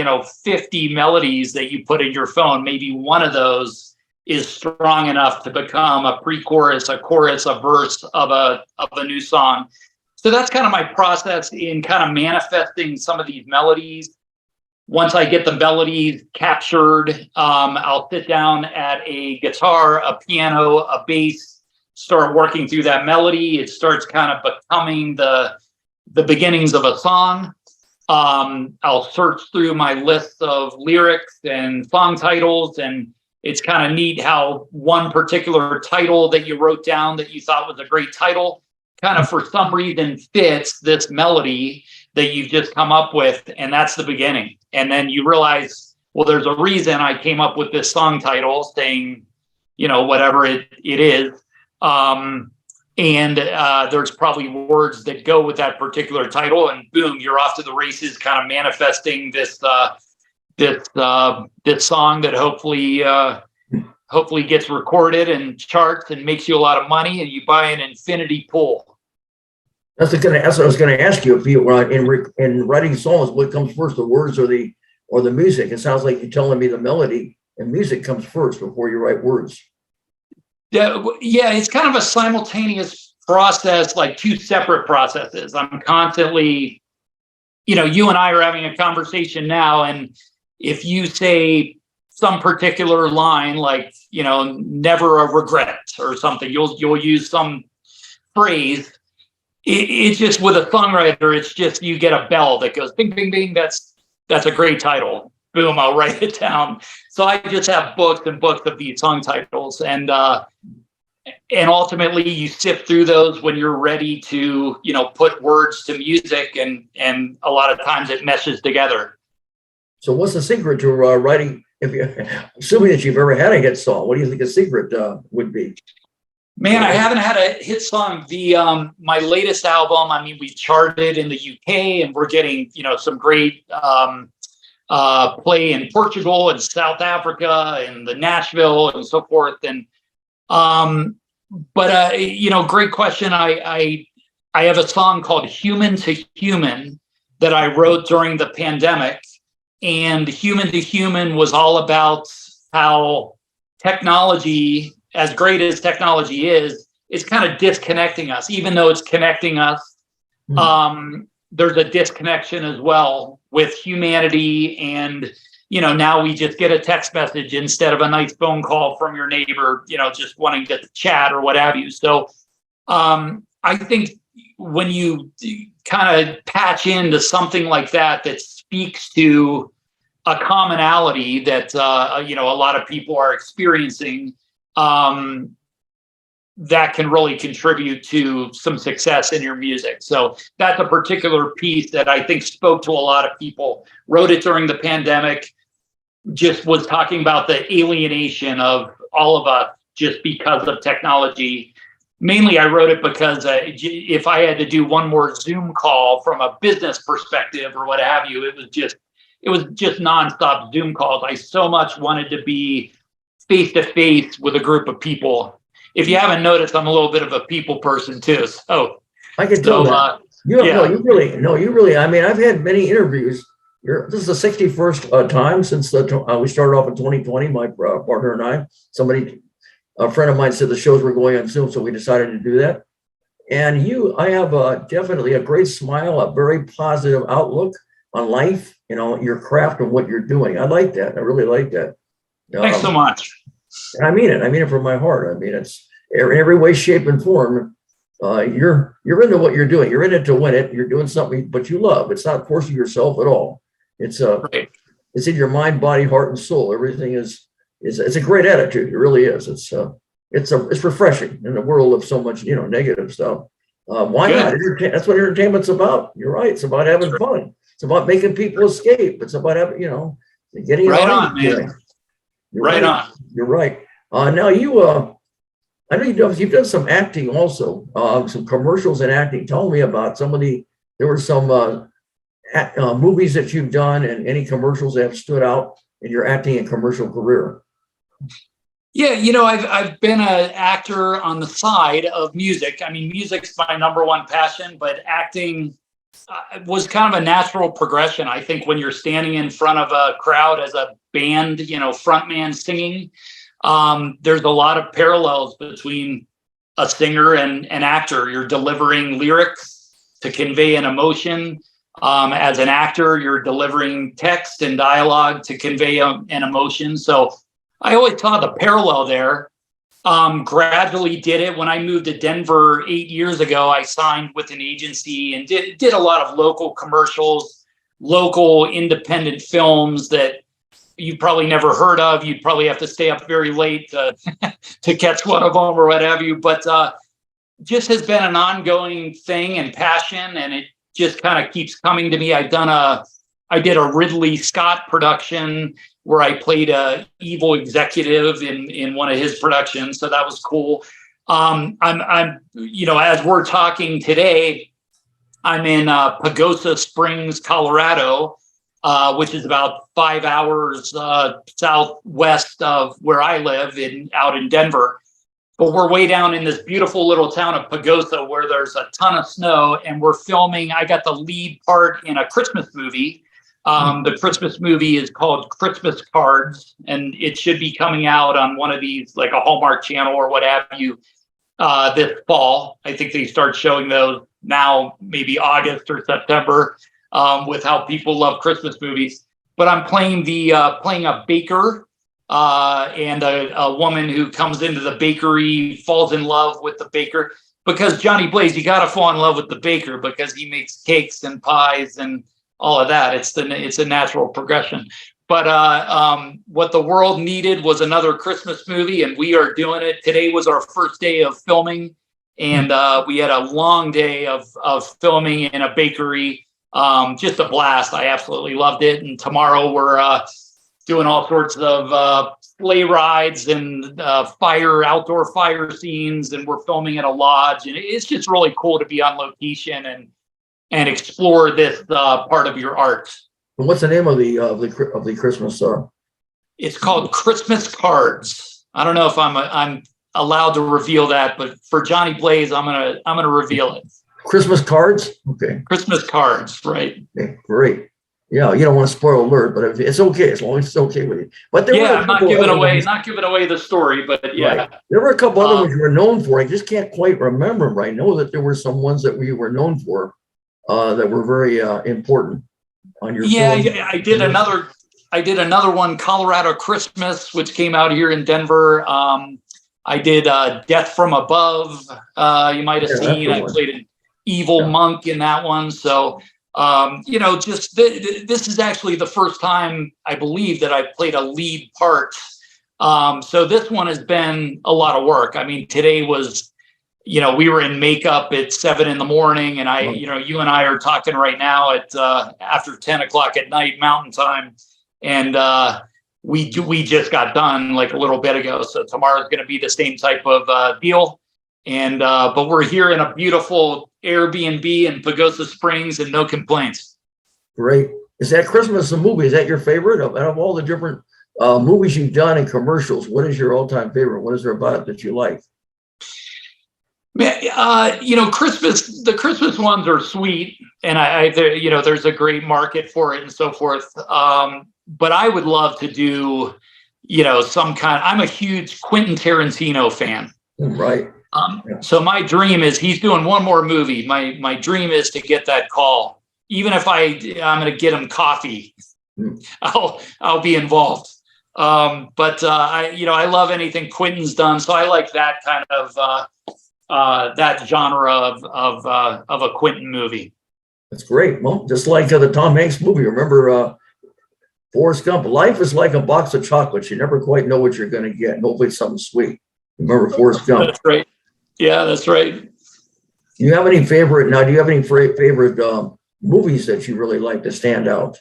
50 melodies that you put in your phone, maybe one of those is strong enough to become a pre-chorus, a chorus, a verse of a new song. So that's kind of my process in kind of manifesting some of these melodies. Once I get the melodies captured, I'll sit down at a guitar, a piano, a bass, start working through that melody. It starts kind of becoming the beginnings of a song. I'll search through my list of lyrics and song titles, and it's kind of neat how one particular title that you wrote down that you thought was a great title kind of for some reason fits this melody that you've just come up with, and that's the beginning. And then you realize, well, there's a reason I came up with this song title saying, whatever it is. And there's probably words that go with that particular title, and boom, you're off to the races, kind of manifesting this song that hopefully gets recorded and charts and makes you a lot of money, and you buy an infinity pool. That's what I was going to ask you. If you in writing songs, what comes first, the words or the music? It sounds like you're telling me the melody and music comes first before you write words. Yeah, it's kind of a simultaneous process, like two separate processes. I'm constantly, you and I are having a conversation now, and if you say some particular line, like, never a regret or something, you'll use some phrase. It's just with a songwriter, it's just you get a bell that goes bing, bing, bing. That's a great title. Boom, I'll write it down. So I just have books and books of these song titles, and ultimately you sift through those when you're ready to, put words to music, and a lot of times it meshes together. So what's the secret to writing? Assuming that you've ever had a hit song, what do you think the secret would be? Man, I haven't had a hit song. My latest album, we charted in the UK, and we're getting, some great play in Portugal and South Africa and the Nashville and so forth. And great question. I have a song called Human to Human that I wrote during the pandemic, and Human to Human was all about how technology, as great as technology is kind of disconnecting us. Even though it's connecting us, there's a disconnection as well with humanity. And, now we just get a text message instead of a nice phone call from your neighbor, just wanting to chat or what have you. So I think when you kind of patch into something like that speaks to a commonality that, a lot of people are experiencing, that can really contribute to some success in your music. So that's a particular piece that I think spoke to a lot of people. Wrote it during the pandemic, just was talking about the alienation of all of us just because of technology. Mainly I wrote it because if I had to do one more Zoom call from a business perspective or what have you, it was just nonstop Zoom calls. I so much wanted to be face to face with a group of people. If you haven't noticed, I'm a little bit of a people person too. So I can tell that. You really. I've had many interviews. This is the 61st time since we started off in 2020. My partner and I. A friend of mine said the shows were going on Zoom, so we decided to do that. And I have definitely a great smile, a very positive outlook on life. Your craft and what you're doing. I like that. I really like that. Thanks so much. I mean it from my heart. It's in every way, shape, and form. You're into what you're doing. You're in it to win it. You're doing something, but you love. It's not forcing yourself at all. It's right. It's in your mind, body, heart, and soul. Everything is. It's a great attitude. It really is. It's it's refreshing in the world of so much, negative stuff. Why Good. not? That's what entertainment's about. You're right. It's about having fun. It's about making people escape. It's about having, getting Right an on, audience man. there. You're Right right. on. You're right. Now I know you've done some acting also, some commercials and acting. Tell me about there were some movies that you've done and any commercials that have stood out in your acting and commercial career. Yeah, I've been an actor on the side of music. I mean, music's my number one passion, but acting was kind of a natural progression. I think when you're standing in front of a crowd as a band, frontman singing, there's a lot of parallels between a singer and an actor. You're delivering lyrics to convey an emotion. As an actor, you're delivering text and dialogue to convey an emotion. So I always saw the parallel there. Gradually did it. When I moved to Denver 8 years ago, I signed with an agency and did a lot of local commercials, local independent films that you probably never heard of. You'd probably have to stay up very late to catch one of them or what have you. But just has been an ongoing thing and passion, and it just kind of keeps coming to me. I did a Ridley Scott production where I played a evil executive in one of his productions. So that was cool. I'm as we're talking today, I'm in Pagosa Springs, Colorado, which is about 5 hours southwest of where I live out in Denver. But we're way down in this beautiful little town of Pagosa where there's a ton of snow, and we're filming. I got the lead part in a Christmas movie. The Christmas movie is called Christmas Cards, and it should be coming out on one of these, like a Hallmark channel or what have you, this fall. I think they start showing those now, maybe August or September, with how people love Christmas movies. But I'm playing a baker and a woman who comes into the bakery, falls in love with the baker. Because Johnny Blaze, you got to fall in love with the baker because he makes cakes and pies and all of that. It's a natural progression. But what the world needed was another Christmas movie, and we are doing it. Today was our first day of filming, and we had a long day of filming in a bakery. Just a blast. I absolutely loved it. And tomorrow we're doing all sorts of sleigh rides and outdoor fire scenes, and we're filming at a lodge. And it's just really cool to be on location and explore this part of your art. And what's the name of the Christmas song? It's called Christmas Cards. I don't know if I'm allowed to reveal that, but for Johnny Blaze, I'm gonna reveal it. Christmas Cards? Okay. Christmas Cards, right? Okay, great. Yeah, you don't want to spoil alert, but it's okay as long as it's okay with you. But I'm not giving away the story, but yeah. Right. There were a couple other ones you were known for. I just can't quite remember them. I know that there were some ones that we were known for that were very important on your film. I did another one, Colorado Christmas, which came out here in Denver. I did Death from Above. You might have seen. I played an evil monk in that one. So this is actually the first time I believe that I played a lead part. So this one has been a lot of work. I mean, today was, we were in makeup at 7 a.m, and you and I are talking right now at after 10 o'clock at night Mountain Time, and we just got done like a little bit ago. So tomorrow's going to be the same type of deal, and but we're here in a beautiful Airbnb in Pagosa Springs, and no complaints. Great. Is that Christmas a movie? Is that your favorite out of all the different movies you've done and commercials? What is your all-time favorite? What is there about it that you like? Christmas. The Christmas ones are sweet, and there's a great market for it and so forth. But I would love to do, some kind. I'm a huge Quentin Tarantino fan. Right. So my dream is he's doing one more movie. My dream is to get that call. Even if I'm going to get him coffee, I'll be involved. But I love anything Quentin's done. So I like that kind of that genre of a Quentin movie. That's great. Well, just like the Tom Hanks movie. Remember Forrest Gump? Life is like a box of chocolates. You never quite know what you're going to get. Hopefully it's something sweet. Remember Forrest Gump? That's right. Yeah, that's right. Do you have any favorite movies that you really like to stand out?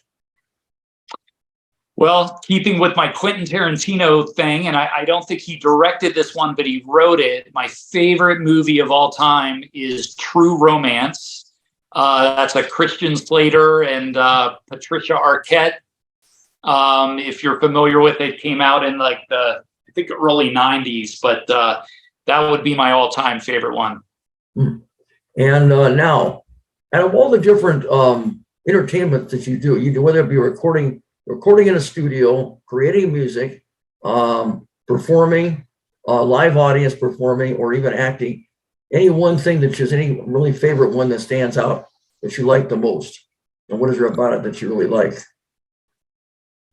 Well, keeping with my Quentin Tarantino thing, and I don't think he directed this one, but he wrote it. My favorite movie of all time is True Romance. That's a Christian Slater and Patricia Arquette. If you're familiar with it, came out in like I think early 90s, but that would be my all-time favorite one. And now, out of all the different entertainment that you do, whether it be recording in a studio, creating music, performing, live audience performing, or even acting, any one thing that's just any really favorite one that stands out that you like the most? And what is there about it that you really like?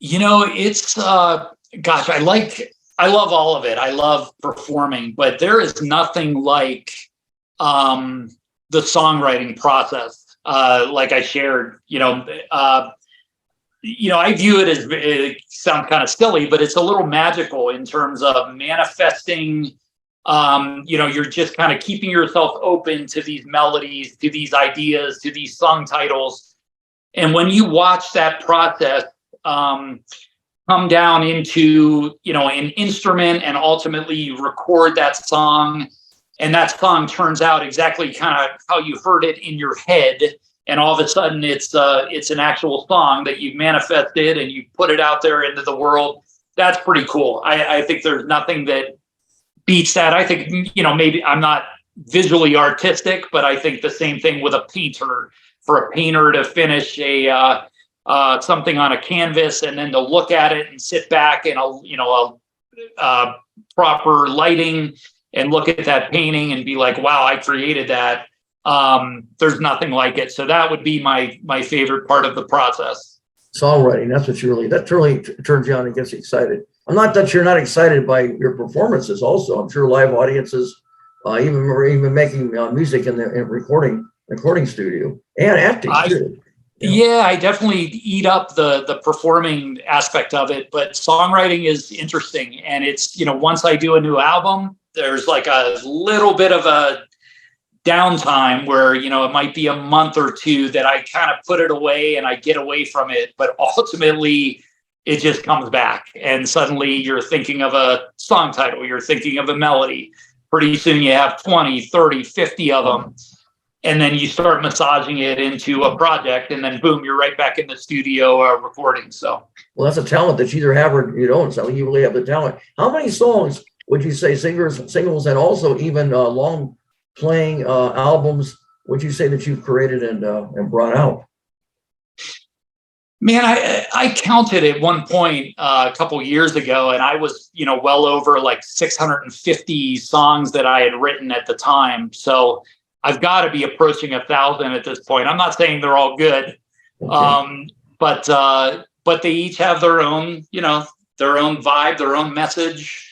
It's gosh, I love all of it. I love performing, but there is nothing like the songwriting process. Like I shared, I view it as, it sounds kind of silly, but it's a little magical in terms of manifesting. You're just kind of keeping yourself open to these melodies, to these ideas, to these song titles. And when you watch that process come down into, an instrument, and ultimately you record that song, and that song turns out exactly kind of how you heard it in your head. And all of a sudden it's an actual song that you've manifested and you put it out there into the world. That's pretty cool. I think there's nothing that beats that. I think, maybe I'm not visually artistic, but I think the same thing with a painter. For a painter to finish something on a canvas and then to look at it and sit back in a proper lighting and look at that painting and be like, wow, I created that. There's nothing like it. So that would be my favorite part of the process. Songwriting, that really turns you on and gets you excited. I'm not that you're not excited by your performances also. I'm sure live audiences, even making music in the recording studio and acting too. Yeah, I definitely eat up the performing aspect of it, but songwriting is interesting. And it's, once I do a new album, there's like a little bit of a downtime where, it might be a month or two that I kind of put it away and I get away from it. But ultimately, it just comes back. And suddenly you're thinking of a song title, you're thinking of a melody. Pretty soon you have 20, 30, 50 of them. And then you start massaging it into a project, and then boom, you're right back in the studio recording. So, well, that's a talent that you either have or you don't. So you really have the talent. How many songs would you say, singles, and also even long playing albums, would you say that you've created and brought out? Man, I counted at one point a couple years ago, and I was, well over like 650 songs that I had written at the time. So I've got to be approaching 1,000 at this point. I'm not saying they're all good, okay. But they each have their own, their own vibe, their own message.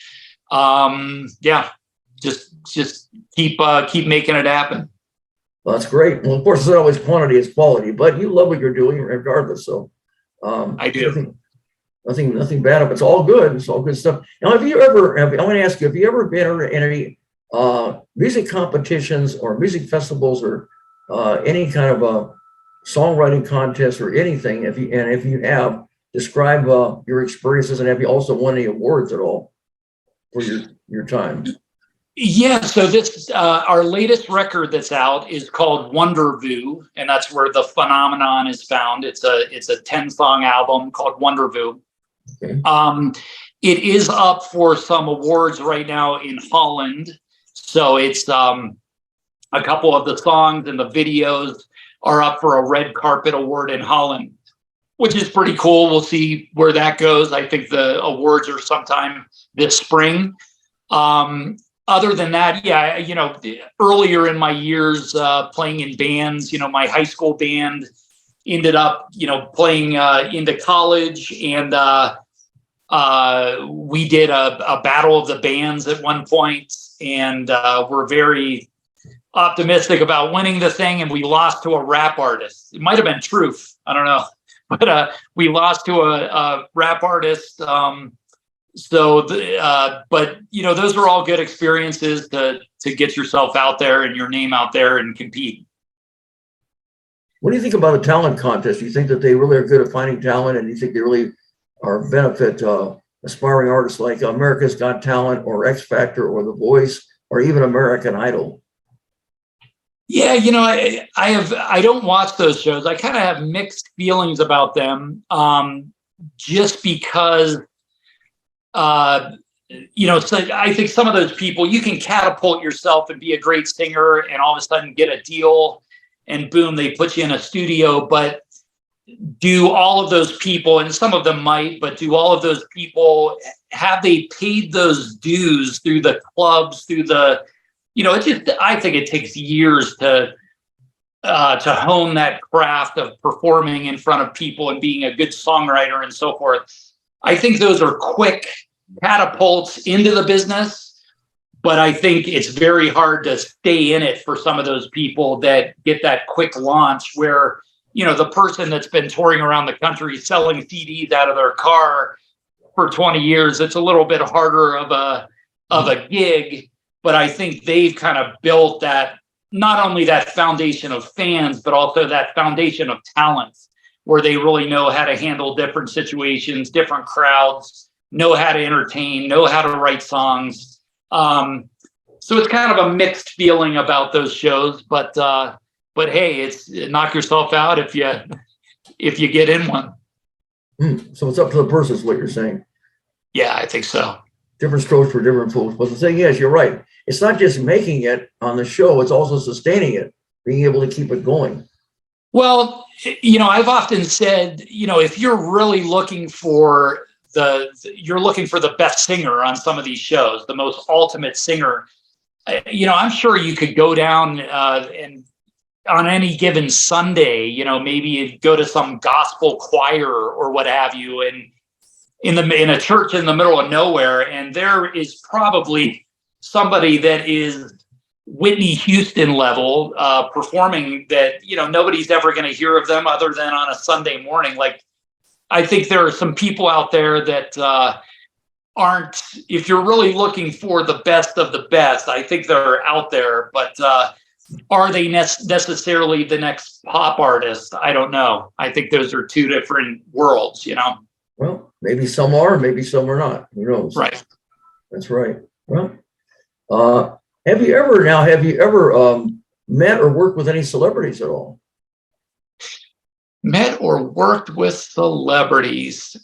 Just keep making it happen. Well, that's great. Well, of course, it's not always quantity; it's quality. But you love what you're doing, regardless. So I do. Nothing bad. It's all good. It's all good stuff. Now, I want to ask you: have you ever been in any music competitions or music festivals or any kind of a songwriting contest or anything? If you have, describe your experiences, and have you also won any awards at all for your time? Yeah, so this our latest record that's out is called Wondervoo, and that's where the phenomenon is found. It's a 10-song album called Wondervoo. Okay. It is up for some awards right now in Holland. So it's a couple of the songs and the videos are up for a red carpet award in Holland, which is pretty cool. We'll see where that goes. I think the awards are sometime this spring. Other than that, yeah, earlier in my years playing in bands, my high school band ended up, playing into college, and we did a battle of the bands at one point, and we're very optimistic about winning the thing, and we lost to a rap artist. It might have been Truth, I don't know, but we lost to a rap artist. But those are all good experiences to get yourself out there and your name out there and compete. What do you think about a talent contest? Do you think that they really are good at finding talent, and do you think they really are benefit aspiring artists like America's Got Talent or X Factor or The Voice or even American Idol? Yeah, I don't watch those shows. I kind of have mixed feelings about them, just because, so I think some of those people, you can catapult yourself and be a great singer and all of a sudden get a deal and boom, they put you in a studio. But do all of those people, and some of them might, but do all of those people, have they paid those dues through the clubs, through the, I think it takes years to hone that craft of performing in front of people and being a good songwriter and so forth. I think those are quick catapults into the business, but I think it's very hard to stay in it for some of those people that get that quick launch where, the person that's been touring around the country selling CDs out of their car for 20 years, it's a little bit harder of a gig. But I think they've kind of built that, not only that foundation of fans, but also that foundation of talent where they really know how to handle different situations, different crowds, know how to entertain, know how to write songs. So it's kind of a mixed feeling about those shows, but hey, it's knock yourself out if you get in one. So it's up to the person, is what you're saying. Yeah, I think so. Different strokes for different folks. But the thing is, you're right. It's not just making it on the show, it's also sustaining it, being able to keep it going. Well, I've often said, if you're really looking for the best singer on some of these shows, the most ultimate singer, I'm sure you could go down and on any given Sunday, maybe you'd go to some gospel choir or what have you, and in a church in the middle of nowhere, and there is probably somebody that is Whitney Houston level performing that nobody's ever going to hear of them other than on a Sunday morning. Like, I think there are some people out there that aren't, if you're really looking for the best of the best, I think they're out there, but are they necessarily the next pop artist? I don't know. I think those are two different worlds, Well, maybe some are, maybe some are not. Who knows? Right. That's right. Well, have you ever met or worked with any celebrities at all? Met or worked with celebrities?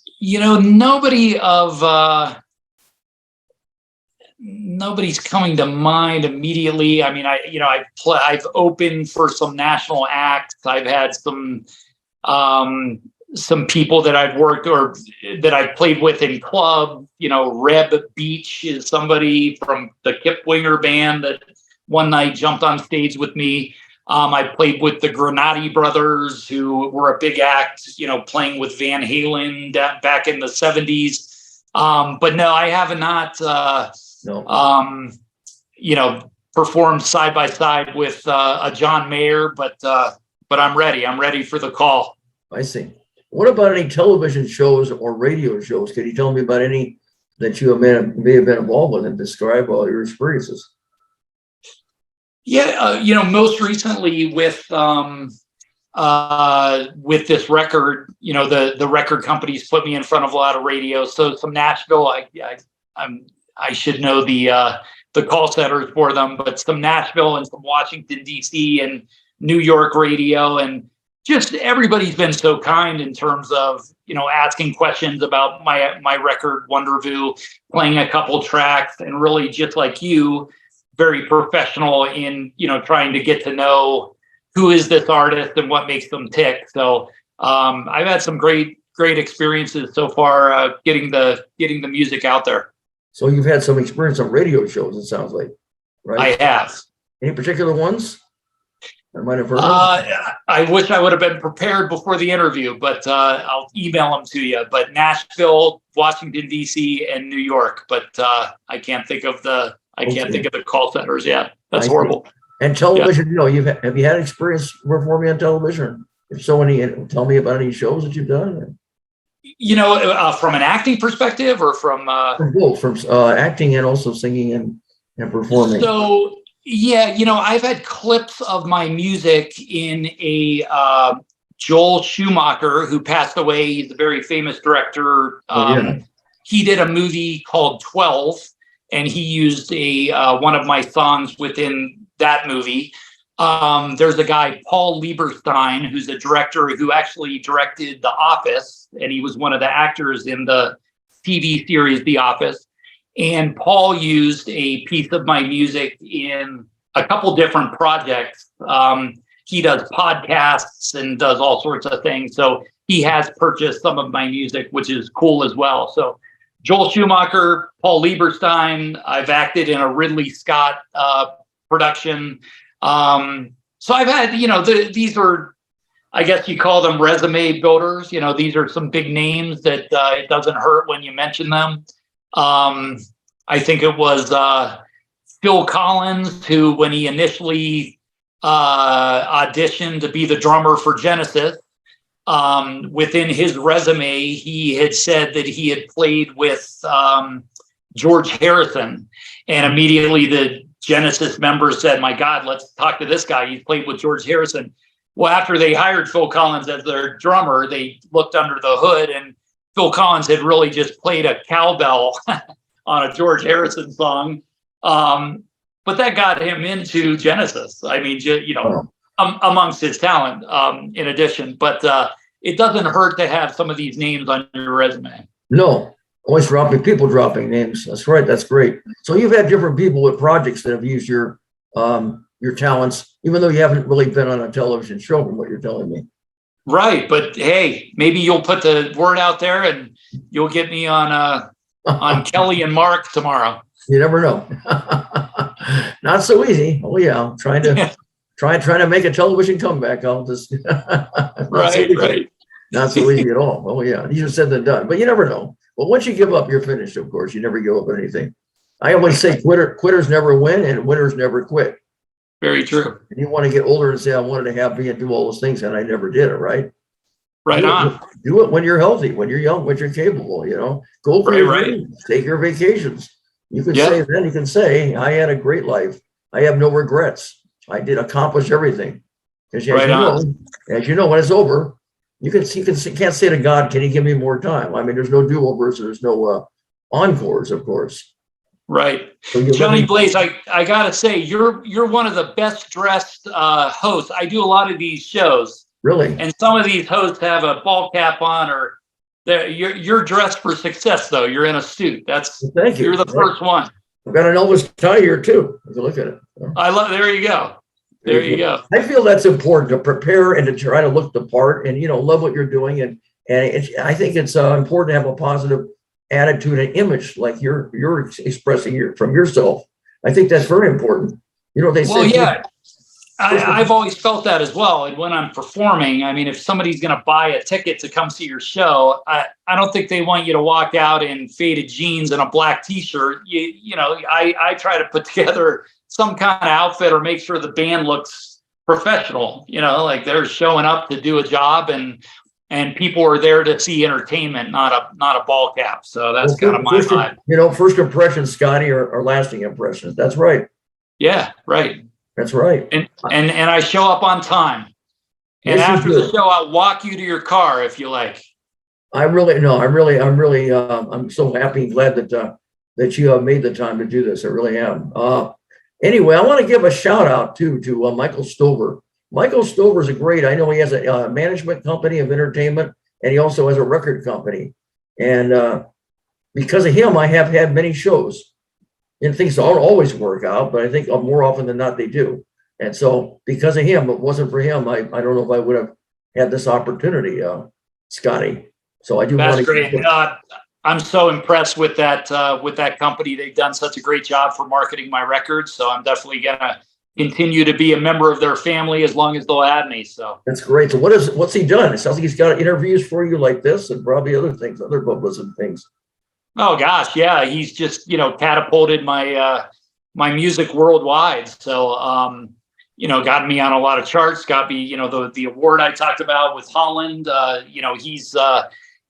Nobody's coming to mind immediately. I mean, I've opened for some national acts. I've had some people that I've worked or that I've played with in club. Reb Beach is somebody from the Kip Winger band that one night jumped on stage with me. I played with the Granati Brothers, who were a big act, playing with Van Halen back in the 70s. But no, I have not, performed side by side with a John Mayer, but I'm ready. I'm ready for the call. I see. What about any television shows or radio shows? Can you tell me about any that you may have been involved with and describe all your experiences? Yeah, most recently with this record, the record companies put me in front of a lot of radio. So some Nashville, I should know the call centers for them, but some Nashville and some Washington D.C. and New York radio, and just everybody's been so kind in terms of asking questions about my record Wondervoo, playing a couple tracks, and really just like you, very professional in trying to get to know who is this artist and what makes them tick. So I've had some great experiences so far getting the music out there. So you've had some experience on radio shows, it sounds like, right? I have. Any particular ones I might have heard of? I wish I would have been prepared before the interview, but I'll email them to you. But Nashville, Washington D.C., and New York. But I can't think of the call centers yet. That's horrible. And television, have you had experience performing on television? If so, tell me about any shows that you've done. From an acting perspective or from From both, from acting and also singing and performing. So yeah, I've had clips of my music in a Joel Schumacher, who passed away. He's a very famous director. He did a movie called 12, and he used one of my songs within that movie. There's a guy, Paul Lieberstein, who's a director who actually directed The Office, and he was one of the actors in the TV series The Office. And Paul used a piece of my music in a couple different projects. He does podcasts and does all sorts of things. So he has purchased some of my music, which is cool as well. So Joel Schumacher, Paul Lieberstein, I've acted in a Ridley Scott production. So I've had, these are, I guess you call them resume builders. These are some big names that it doesn't hurt when you mention them. I think it was Phil Collins, who, when he initially auditioned to be the drummer for Genesis, within his resume, he had said that he had played with George Harrison. And immediately the Genesis members said, my God, let's talk to this guy. He played with George Harrison. Well, after they hired Phil Collins as their drummer, they looked under the hood, and Phil Collins had really just played a cowbell on a George Harrison song. But that got him into Genesis. I mean, amongst his talent, in addition. But it doesn't hurt to have some of these names on your resume. No, always dropping names. That's right. That's great. So you've had different people with projects that have used your talents, even though you haven't really been on a television show, from what you're telling me. Right. But hey, maybe you'll put the word out there and you'll get me on Kelly and Mark tomorrow. You never know. Not so easy. Oh yeah, I'm trying to make a television comeback. I'll just right. Not so easy at all. Oh yeah, easier said than done. But you never know. But once you give up, you're finished. Of course, you never give up anything. I always say quitters never win, and winners never quit. Very true. And you want to get older and say, I wanted to have me and do all those things, and I never did it. Right. Right on. Do it when you're healthy, when you're young, when you're capable. Go for your dreams, take your vacations. You can say then. You can say, I had a great life. I have no regrets. I did accomplish everything. Because as you know, when it's over, you can't say to God, can you give me more time? I mean, there's no do-overs. There's no encores, of course. Right. So Johnny Blaze, I got to say, you're one of the best dressed hosts. I do a lot of these shows. Really? And some of these hosts have a ball cap on, or you're dressed for success, though. You're in a suit. Thank you. You're the first one. I've got an Elvis tie here too. If you look at it. There you go. There you go. I feel that's important, to prepare and to try to look the part, and love what you're doing, and I think it's important to have a positive attitude and image, like you're expressing from yourself. I think that's very important. They say. Well, yeah. I've always felt that as well. And when I'm performing, I mean, if somebody's going to buy a ticket to come see your show, I don't think they want you to walk out in faded jeans and a black T-shirt. I try to put together some kind of outfit or make sure the band looks professional. Like they're showing up to do a job, and people are there to see entertainment, not a ball cap. So that's kind of my vibe. First impressions, Scotty, are lasting impressions. That's right. Yeah, right. That's right. And I show up on time. And after the show, I'll walk you to your car if you like. I'm so happy and glad that you have made the time to do this. I really am. Anyway, I want to give a shout out to Michael Stover. Michael Stover is I know he has a management company of entertainment, and he also has a record company. And because of him, I have had many shows. And things don't always work out, but I think more often than not they do. And so because of him, if it wasn't for him, I don't know if I would have had this opportunity, Scotty. So I do. That's great. I'm so impressed with that company. They've done such a great job for marketing my records. So I'm definitely gonna continue to be a member of their family as long as they'll add me. So that's great. So what's he done? It sounds like he's got interviews for you like this, and probably other things, other publicity things. Oh gosh, yeah. He's just, catapulted my music worldwide. So, got me on a lot of charts, got me, the award I talked about with Holland.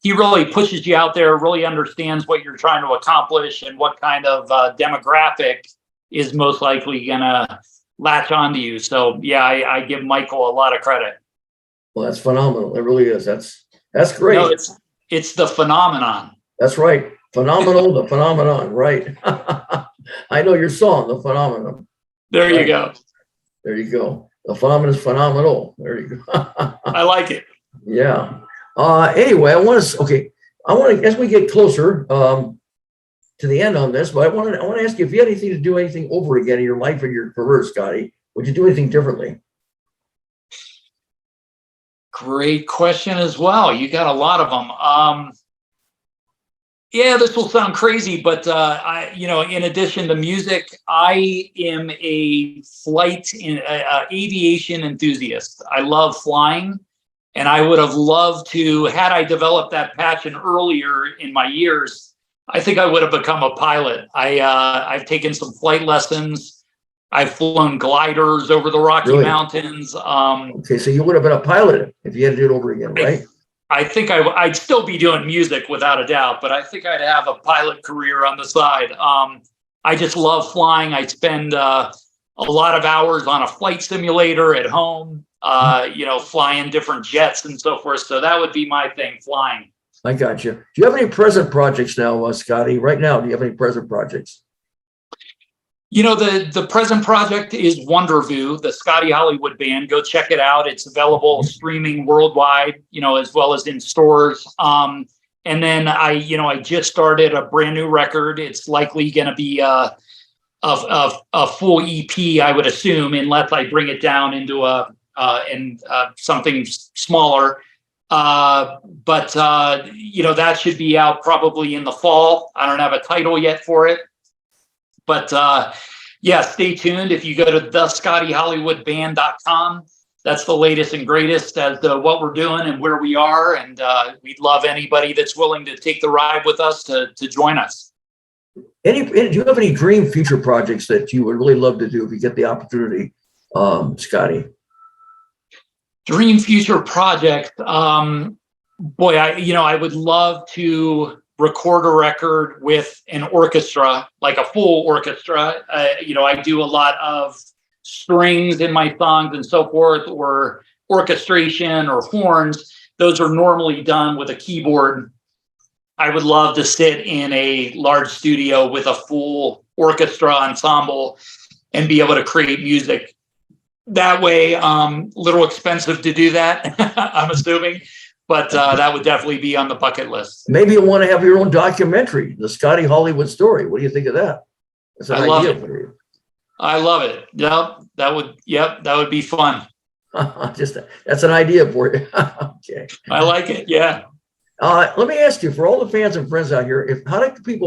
he really pushes you out there, really understands what you're trying to accomplish and what kind of demographic is most likely going to latch onto you. So yeah, I give Michael a lot of credit. Well, that's phenomenal. It really is. That's great. No, it's the phenomenon. That's right. Phenomenal, the phenomenon, right. I know your song, The Phenomenon. There you go. There you go. The phenomenon is phenomenal. There you go. I like it. Yeah. Anyway, I want to, as we get closer to the end on this, but I want to ask you if you had anything to do anything over again in your life or your career, Scotty, would you do anything differently? Great question as well. You got a lot of them. Yeah, this will sound crazy, but in addition to music, I am a aviation enthusiast. I love flying, and I would have loved to, had I developed that passion earlier in my years, I think I would have become a pilot. I've taken some flight lessons. I've flown gliders over the Rocky Mountains. Okay, so you would have been a pilot if you had to do it over again, right? I think I'd still be doing music without a doubt, but I think I'd have a pilot career on the side. I just love flying. I spend a lot of hours on a flight simulator at home, flying different jets and so forth. So that would be my thing, flying. I got you. Do you have any present projects now, Scotty? Right now, do you have any present projects? The present project is Wondervoo, the Scotty Hollywood band. Go check it out. It's available streaming worldwide, as well as in stores. And then I just started a brand new record. It's likely going to be a full EP, I would assume, unless I bring it down into something smaller. But that should be out probably in the fall. I don't have a title yet for it. But stay tuned. If you go to thescottyhollywoodband.com, that's the latest and greatest as to what we're doing and where we are. And we'd love anybody that's willing to take the ride with us to join us. Do you have any dream future projects that you would really love to do if you get the opportunity, Scotty? Dream future project. I would love to record a record with an orchestra, like a full orchestra. I do a lot of strings in my songs and so forth, or orchestration or horns. Those are normally done with a keyboard. I would love to sit in a large studio with a full orchestra ensemble and be able to create music that way. Little expensive to do that, I'm assuming. But that would definitely be on the bucket list. Maybe you want to have your own documentary, the Scotty Hollywood story. What do you think of that? That's an idea for you. I love it. That would be fun. That's an idea for you. Okay. I like it. Yeah. Let me ask you, for all the fans and friends out here, if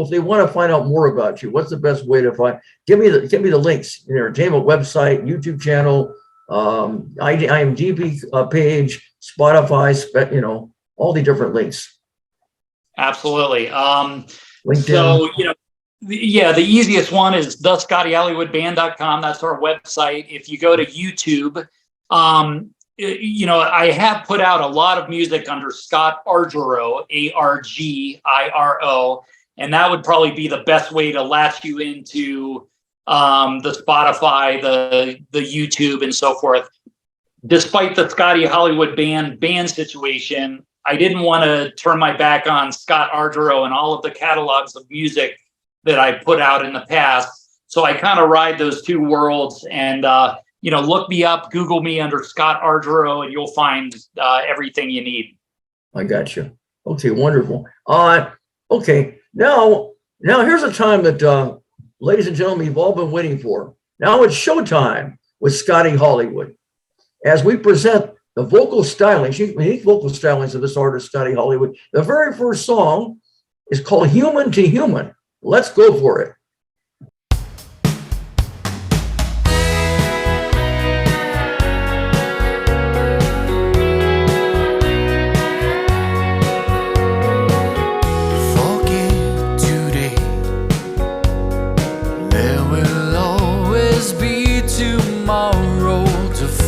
they want to find out more about you, what's the best way to find? Give me the links. Your entertainment website, YouTube channel, IMDb page, Spotify, all the different links. Absolutely. LinkedIn. So, the easiest one is thescottyhollywoodband.com. That's our website. If you go to YouTube, I have put out a lot of music under Scott Argiro, Argiro, and that would probably be the best way to latch you into the Spotify, the YouTube, and so forth. Despite the Scotty Hollywood band situation, I didn't want to turn my back on Scott Argiro and all of the catalogs of music that I put out in the past. So I kind of ride those two worlds and, look me up, Google me under Scott Argiro, and you'll find everything you need. I got you. Okay, wonderful. Okay, now here's a time that, ladies and gentlemen, you've all been waiting for. Now it's showtime with Scotty Hollywood. As we present the vocal stylings, unique vocal stylings of this artist, Scotty Hollywood. The very first song is called Human to Human. Let's go for it.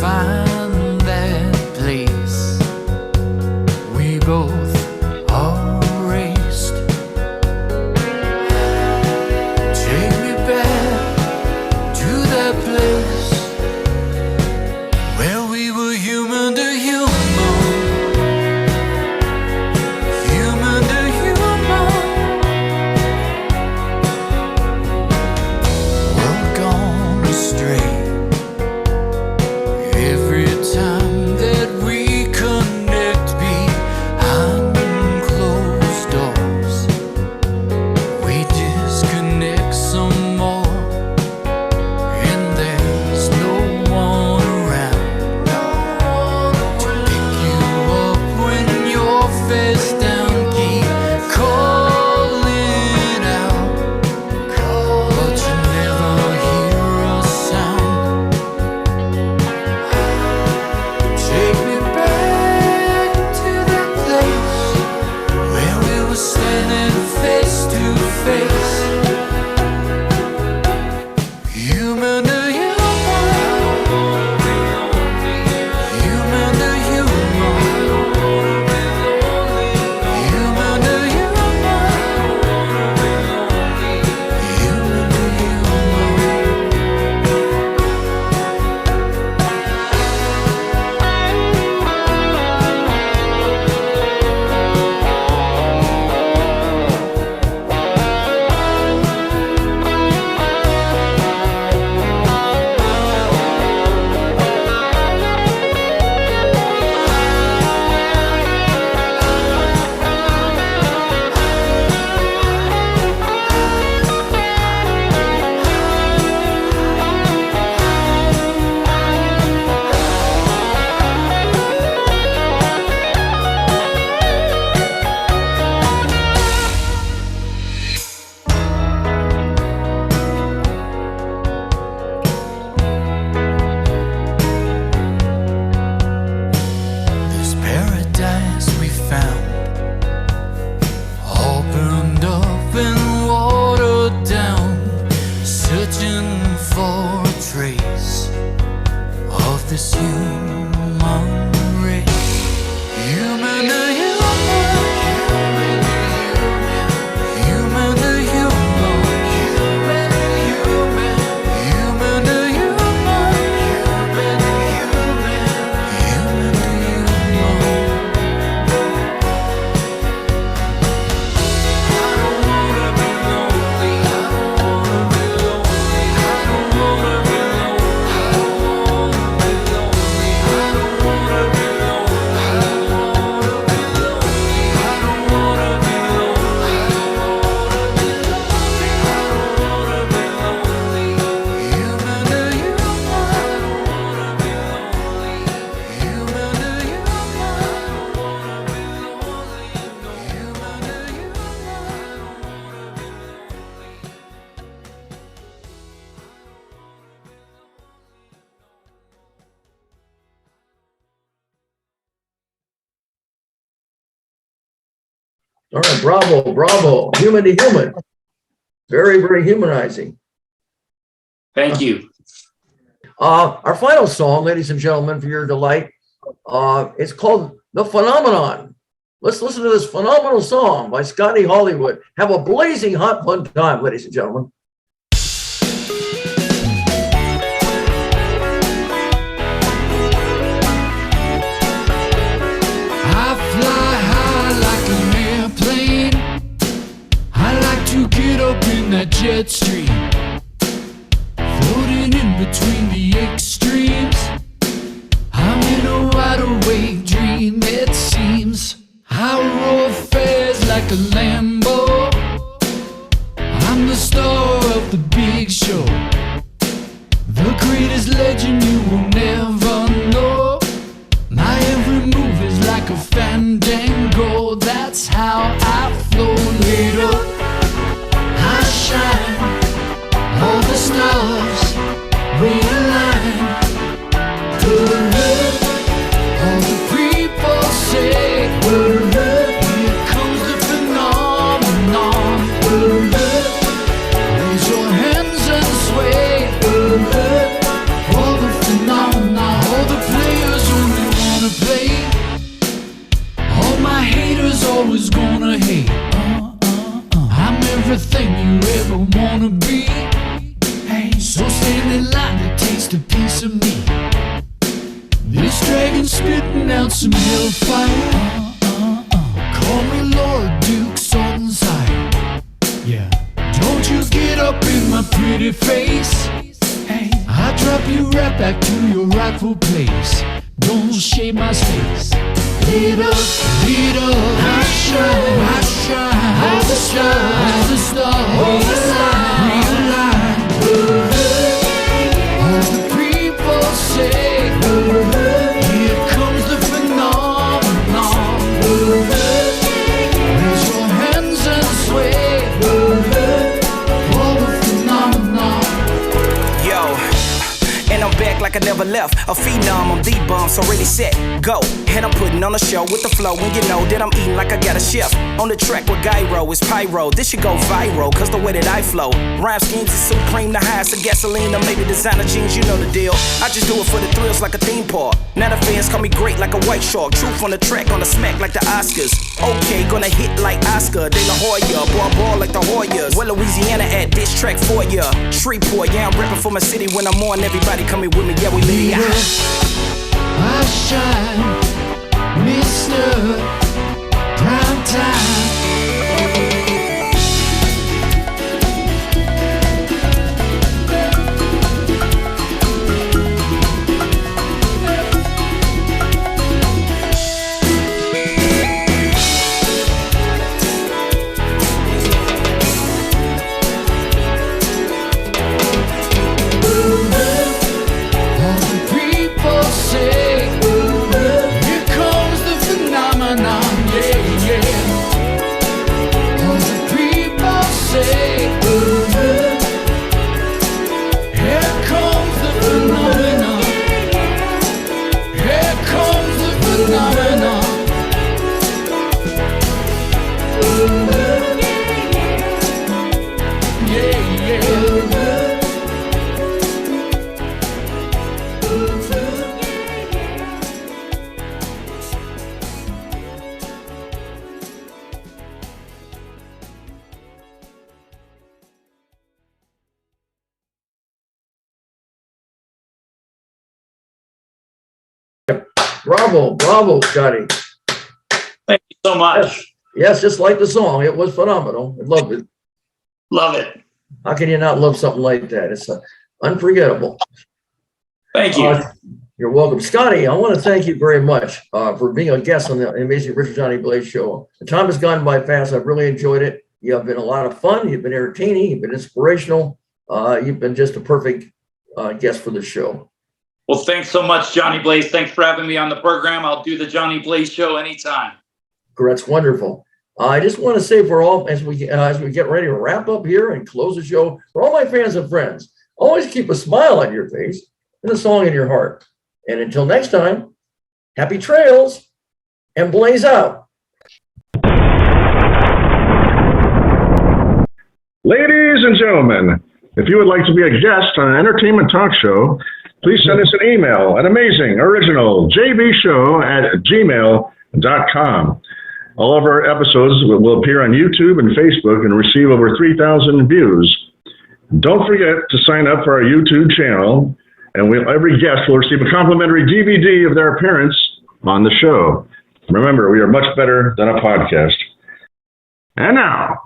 Find that place we both are. All right, bravo, bravo. Human to human. Very, very humanizing. Thank you. Our final song, ladies and gentlemen, for your delight, it's called The Phenomenon. Let's listen to this phenomenal song by Scotty Hollywood. Have a blazing hot fun time, ladies and gentlemen. I fly high like an airplane. I like to get up in that jet stream, floating in between the extremes. I'm in a wide awake dream, it seems. I roll fast like a Lambo. I'm the star of the big show, the greatest legend you will never know. My every move is like a fandango. That's how I flow. Later I shine, all the stars realign. All the people say, here comes the phenomenon. Raise your hands and sway. All the phenomena, all the players only wanna play. All my haters always gonna hate. I'm everything you ever wanna be. Hey, so stand in line to taste a piece of me. This dragon spitting out some hellfire. Call me Lord Duke's on side. Yeah, don't you get up in my pretty face. Hey, I drop you right back to your rightful place. Don't shave my space. Lead up, I shine, all the stars, realign. All the people say, here comes the phenomenon. Raise your hands and sway. All the phenomenon. Yo, and I'm back like I never left. A phenom, I'm the bomb, so ready, set, go. And I'm putting on a show with the flow, and you know that I'm eating like I got a chef. On the track with gyro, it's pyro. This should go viral, cause the way that I flow. Rhyme schemes is supreme, the highest of gasoline, or maybe designer jeans, you know the deal. I just do it for the thrills like a theme park. Now the fans call me great like a white shark. Truth on the track, on the smack like the Oscars. Okay, gonna hit like Oscar, De La Hoya. Ball like the Hoyas. Where Louisiana at, this track for ya. Shreveport, yeah, I'm reppin' for my city. When I'm on, everybody coming with me, yeah, we lit. I shine, Mr. Prime Time. All the people say, here comes the phenomenon. Yeah, yeah. All the people say, here comes the phenomenon. Here comes the phenomenon. Yeah, yeah. Bravo, bravo, Scotty. Thank you so much. Yes, just like the song. It was phenomenal. I loved it. Love it. How can you not love something like that? It's unforgettable. Thank you. You're welcome. Scotty, I want to thank you very much for being a guest on the Amazing Richard Johnny Blaze show. The time has gone by fast. I've really enjoyed it. You have been a lot of fun. You've been entertaining. You've been inspirational. You've been just a perfect guest for the show. Well, thanks so much, Johnny Blaze. Thanks for having me on the program. I'll do the Johnny Blaze show anytime. That's wonderful. I just want to say for all, as we get ready to wrap up here and close the show, for all my fans and friends, always keep a smile on your face and a song in your heart. And until next time, happy trails and blaze out. Ladies and gentlemen, if you would like to be a guest on an entertainment talk show, please send us an email at amazingoриginalJBshow@gmail.com. All of our episodes will appear on YouTube and Facebook and receive over 3,000 views. Don't forget to sign up for our YouTube channel, and every guest will receive a complimentary DVD of their appearance on the show. Remember, we are much better than a podcast. And now,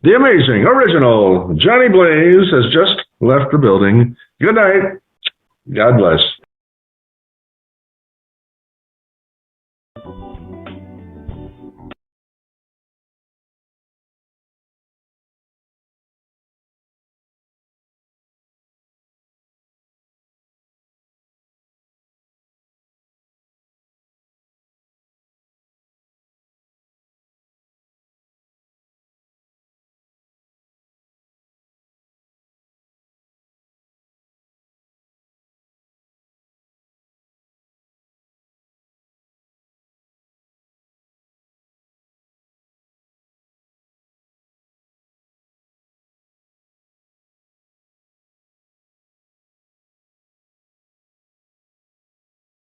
the amazing, original Johnny Blaze has just left the building. Good night. God bless.